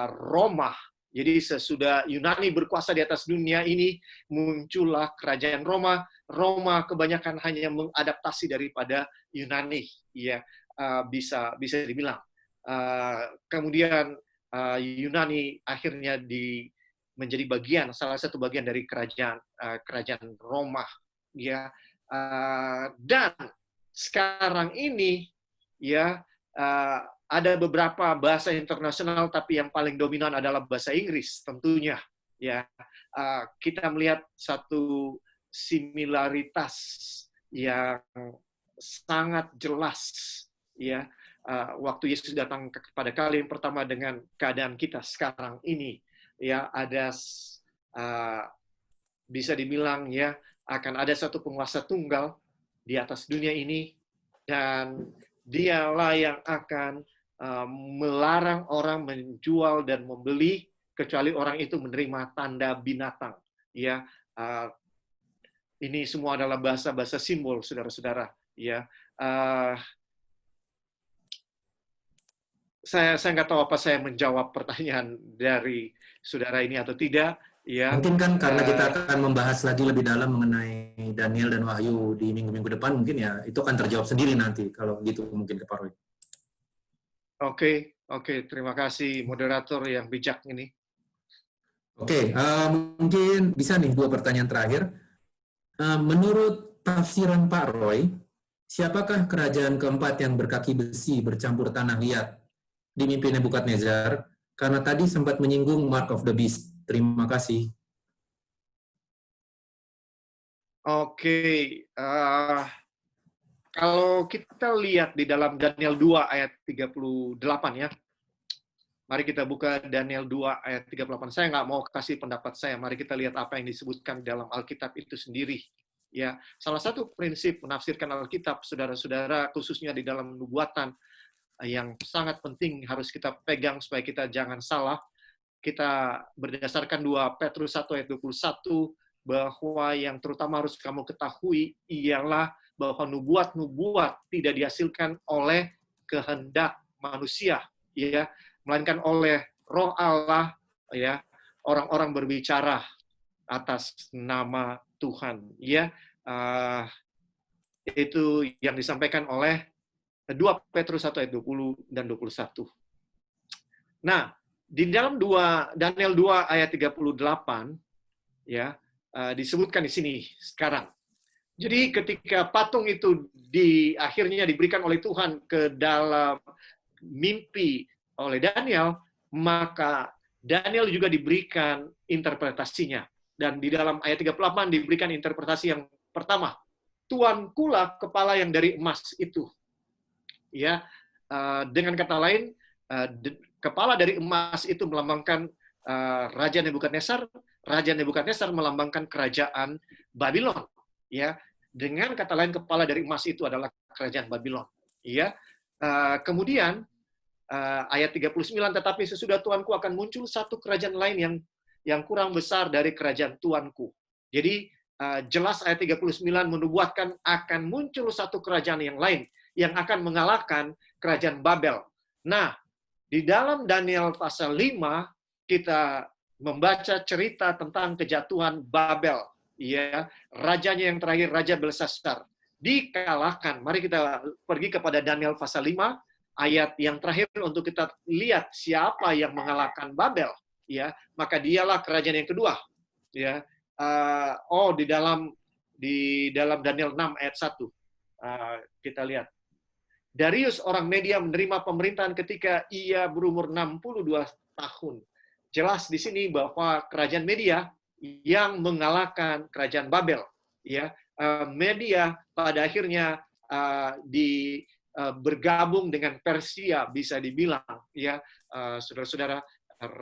Roma? Jadi sesudah Yunani berkuasa di atas dunia ini, muncullah kerajaan Roma. Roma kebanyakan hanya mengadaptasi daripada Yunani, ya, bisa dibilang. Kemudian Yunani akhirnya menjadi salah satu bagian dari kerajaan Roma, ya. Dan sekarang ini, ya, ada beberapa bahasa internasional, tapi yang paling dominan adalah bahasa Inggris, tentunya. Ya, kita melihat satu similaritas yang sangat jelas, ya, waktu Yesus datang pada kali yang pertama dengan keadaan kita sekarang ini. Ya, ada bisa dibilang, ya, akan ada satu penguasa tunggal di atas dunia ini, dan dialah yang akan melarang orang menjual dan membeli kecuali orang itu menerima tanda binatang. Ya, ini semua adalah bahasa simbol, saudara-saudara. Ya, saya nggak tahu apa saya menjawab pertanyaan dari saudara ini atau tidak. Ya, mungkin kan karena kita akan membahas lagi lebih dalam mengenai Daniel dan Wahyu di minggu-minggu depan, mungkin ya itu akan terjawab sendiri nanti kalau gitu, mungkin ke Pak Roy. Oke, oke. Terima kasih moderator yang bijak ini. Oke, mungkin bisa nih 2 pertanyaan terakhir. Menurut tafsiran Pak Roy, siapakah kerajaan keempat yang berkaki besi bercampur tanah liat di mimpi Nebukadnezar? Karena tadi sempat menyinggung Mark of the Beast. Terima kasih. Oke, kalau kita lihat di dalam Daniel 2 ayat 38 ya, mari kita buka Daniel 2 ayat 38. Saya nggak mau kasih pendapat saya, mari kita lihat apa yang disebutkan dalam Alkitab itu sendiri. Ya, salah satu prinsip menafsirkan Alkitab, saudara-saudara, khususnya di dalam nubuatan, yang sangat penting harus kita pegang supaya kita jangan salah. Kita berdasarkan 2 Petrus 1 ayat 21, bahwa yang terutama harus kamu ketahui ialah bahwa nubuat-nubuat tidak dihasilkan oleh kehendak manusia, ya, melainkan oleh Roh Allah, ya. Orang-orang berbicara atas nama Tuhan, ya. Itu yang disampaikan oleh 2 Petrus 1 ayat 20 dan 21. Nah, di dalam Daniel 2 ayat 38, ya, disebutkan di sini sekarang. Jadi ketika patung itu akhirnya diberikan oleh Tuhan ke dalam mimpi oleh Daniel, maka Daniel juga diberikan interpretasinya. Dan di dalam ayat 38 diberikan interpretasi yang pertama. Tuankulah kepala yang dari emas itu. Ya, dengan kata lain, kepala dari emas itu melambangkan Raja Nebukadnezar. Raja Nebukadnezar melambangkan kerajaan Babylon. Ya, dengan kata lain, kepala dari emas itu adalah kerajaan Babylon. Ya, kemudian ayat 39, tetapi sesudah Tuanku akan muncul satu kerajaan lain yang kurang besar dari kerajaan Tuanku. Jadi jelas ayat 39 menubuatkan akan muncul satu kerajaan yang lain yang akan mengalahkan kerajaan Babel. Nah, di dalam Daniel pasal 5 kita membaca cerita tentang kejatuhan Babel, ya, rajanya yang terakhir, Raja Belshazzar, dikalahkan. Mari kita pergi kepada Daniel pasal 5 ayat yang terakhir untuk kita lihat siapa yang mengalahkan Babel, ya. Maka dialah kerajaan yang kedua, ya. Di dalam Daniel 6 ayat 1 kita lihat. Darius orang Media menerima pemerintahan ketika ia berumur 62 tahun. Jelas di sini bahwa kerajaan Media yang mengalahkan kerajaan Babel, ya. Media pada akhirnya bergabung dengan Persia, bisa dibilang, ya, saudara-saudara,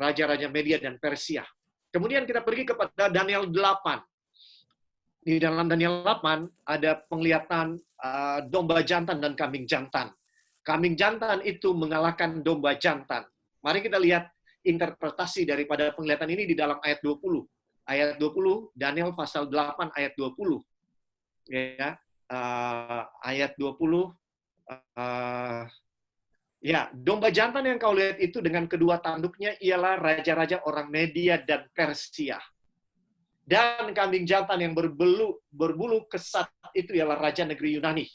raja-raja Media dan Persia. Kemudian kita pergi kepada Daniel 8. Di dalam Daniel 8 ada penglihatan domba jantan dan kambing jantan. Kambing jantan itu mengalahkan domba jantan. Mari kita lihat interpretasi daripada penglihatan ini di dalam ayat 20. Ayat 20, Daniel pasal 8 ayat 20. Ya, ayat 20. Ya, domba jantan yang kau lihat itu dengan kedua tanduknya ialah raja-raja orang Media dan Persia. Dan kambing jantan yang berbulu kesat itu ialah raja negeri Yunani.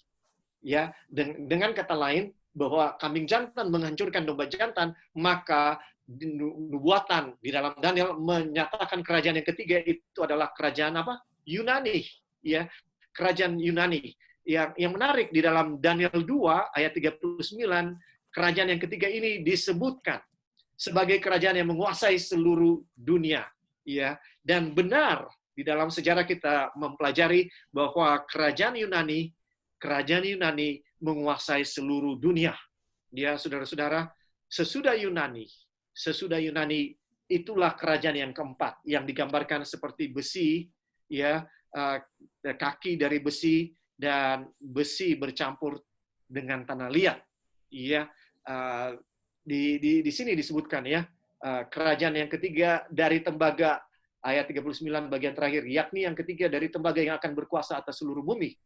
Ya, dengan kata lain bahwa kambing jantan menghancurkan domba jantan, maka nubuatan di dalam Daniel menyatakan kerajaan yang ketiga itu adalah kerajaan apa? Yunani, ya. Kerajaan Yunani. Yang menarik di dalam Daniel 2 ayat 39, kerajaan yang ketiga ini disebutkan sebagai kerajaan yang menguasai seluruh dunia, ya. Dan benar di dalam sejarah kita mempelajari bahwa kerajaan Yunani menguasai seluruh dunia. Ya, saudara-saudara, sesudah Yunani itulah kerajaan yang keempat yang digambarkan seperti besi, ya, kaki dari besi dan besi bercampur dengan tanah liat. Ya, di sini disebutkan, ya, kerajaan yang ketiga dari tembaga, ayat 39 bagian terakhir, yakni yang ketiga dari tembaga yang akan berkuasa atas seluruh bumi.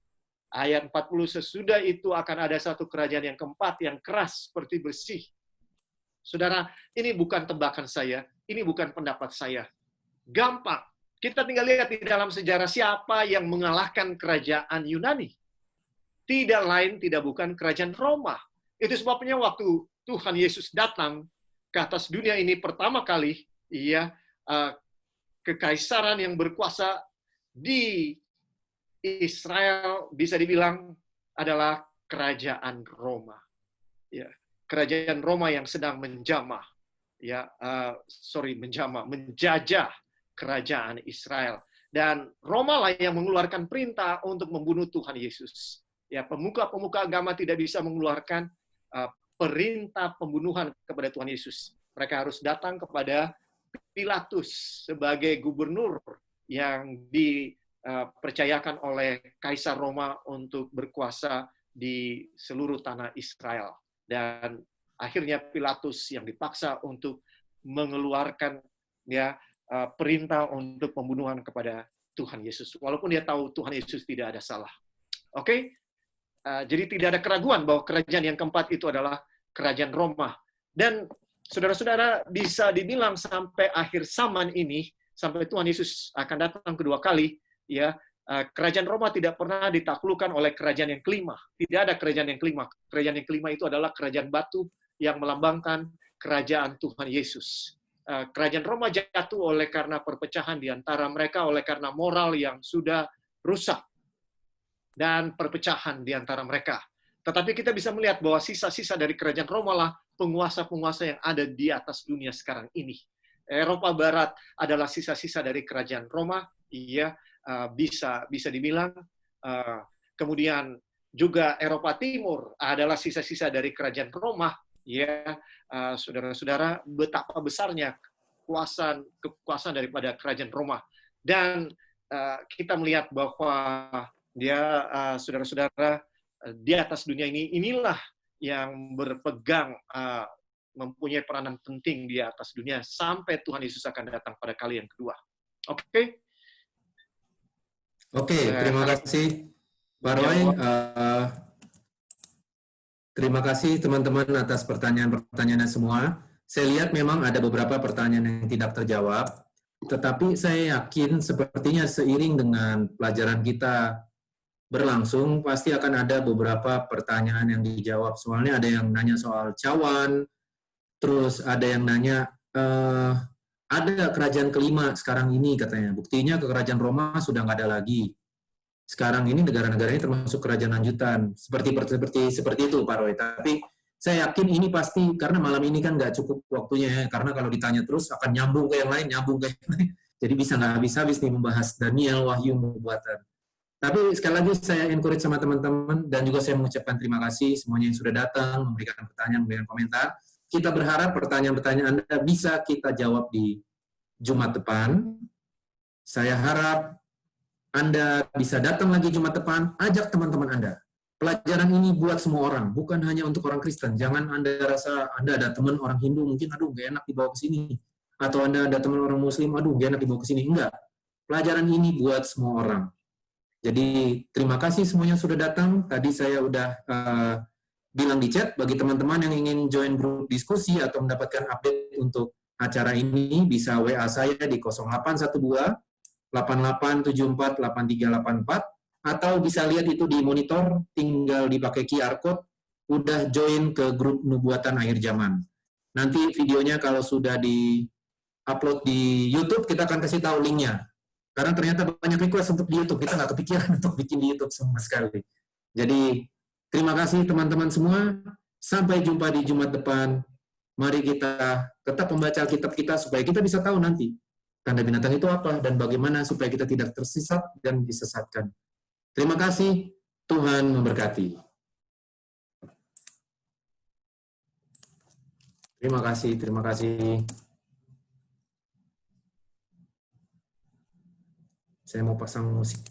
Ayat 40, sesudah itu akan ada satu kerajaan yang keempat yang keras seperti besi. Saudara, ini bukan tebakan saya, ini bukan pendapat saya. Gampang. Kita tinggal lihat di dalam sejarah siapa yang mengalahkan kerajaan Yunani. Tidak lain, tidak bukan kerajaan Roma. Itu sebabnya waktu Tuhan Yesus datang ke atas dunia ini pertama kali, ya, kekaisaran yang berkuasa di Israel bisa dibilang adalah kerajaan Roma. Ya, kerajaan Roma yang sedang menjamah, ya, menjajah kerajaan Israel. Dan Roma lah yang mengeluarkan perintah untuk membunuh Tuhan Yesus. Ya, pemuka-pemuka agama tidak bisa mengeluarkan perintah pembunuhan kepada Tuhan Yesus. Mereka harus datang kepada Pilatus sebagai gubernur yang dipercayakan oleh Kaisar Roma untuk berkuasa di seluruh tanah Israel. Dan akhirnya Pilatus yang dipaksa untuk mengeluarkan, ya, perintah untuk pembunuhan kepada Tuhan Yesus. Walaupun dia tahu Tuhan Yesus tidak ada salah. Oke? Jadi tidak ada keraguan bahwa kerajaan yang keempat itu adalah kerajaan Roma. Dan saudara-saudara, bisa dibilang sampai akhir zaman ini, sampai Tuhan Yesus akan datang kedua kali, ya, kerajaan Roma tidak pernah ditaklukkan oleh kerajaan yang kelima. Tidak ada kerajaan yang kelima. Kerajaan yang kelima itu adalah kerajaan batu yang melambangkan kerajaan Tuhan Yesus. Kerajaan Roma jatuh oleh karena perpecahan di antara mereka, oleh karena moral yang sudah rusak dan perpecahan di antara mereka. Tetapi kita bisa melihat bahwa sisa-sisa dari kerajaan Roma lah penguasa-penguasa yang ada di atas dunia sekarang ini. Eropa Barat adalah sisa-sisa dari kerajaan Roma, iya, bisa dibilang. Kemudian juga Eropa Timur adalah sisa-sisa dari kerajaan Roma, ya, saudara-saudara, betapa besarnya kekuasaan daripada kerajaan Roma. Dan kita melihat bahwa dia, saudara-saudara, di atas dunia ini, inilah yang berpegang, mempunyai peranan penting di atas dunia sampai Tuhan Yesus akan datang pada kali yang kedua. Oke? Oke, terima kasih Pak Roy. Terima kasih teman-teman atas pertanyaan-pertanyaannya semua. Saya lihat memang ada beberapa pertanyaan yang tidak terjawab, tetapi saya yakin sepertinya seiring dengan pelajaran kita berlangsung, pasti akan ada beberapa pertanyaan yang dijawab. Soalnya ada yang nanya soal cawan, terus ada yang nanya, ada kerajaan kelima sekarang ini katanya. Buktinya kerajaan Roma sudah nggak ada lagi. Sekarang ini negara-negaranya termasuk kerajaan lanjutan. Seperti itu, Pak Roy. Tapi saya yakin ini pasti, karena malam ini kan nggak cukup waktunya ya, karena kalau ditanya terus akan nyambung ke yang lain, Jadi bisa nggak habis-habis nih membahas Daniel, Wahyu, Nubuatan. Tapi sekali lagi saya encourage sama teman-teman, dan juga saya mengucapkan terima kasih semuanya yang sudah datang, memberikan pertanyaan, memberikan komentar. Kita berharap pertanyaan-pertanyaan Anda bisa kita jawab di Jumat depan. Saya harap Anda bisa datang lagi Jumat depan, ajak teman-teman Anda. Pelajaran ini buat semua orang, bukan hanya untuk orang Kristen. Jangan Anda rasa Anda ada teman orang Hindu, mungkin aduh gak enak dibawa ke sini. Atau Anda ada teman orang Muslim, aduh gak enak dibawa ke sini. Enggak. Pelajaran ini buat semua orang. Jadi terima kasih semuanya sudah datang. Tadi saya udah bilang di chat, bagi teman-teman yang ingin join grup diskusi atau mendapatkan update untuk acara ini, bisa WA saya di 0812 88748384, atau bisa lihat itu di monitor, tinggal dipakai QR code, udah join ke grup Nubuatan Akhir Zaman. Nanti videonya kalau sudah di-upload di YouTube, kita akan kasih tahu linknya. Karena ternyata banyak request untuk di YouTube, kita nggak kepikiran untuk bikin di YouTube sama sekali. Jadi, terima kasih teman-teman semua, sampai jumpa di Jumat depan. Mari kita tetap membaca Alkitab kita, supaya kita bisa tahu nanti tanda binatang itu apa, dan bagaimana supaya kita tidak tersesat dan disesatkan. Terima kasih, Tuhan memberkati. Terima kasih, terima kasih. Saya mau pasang musik.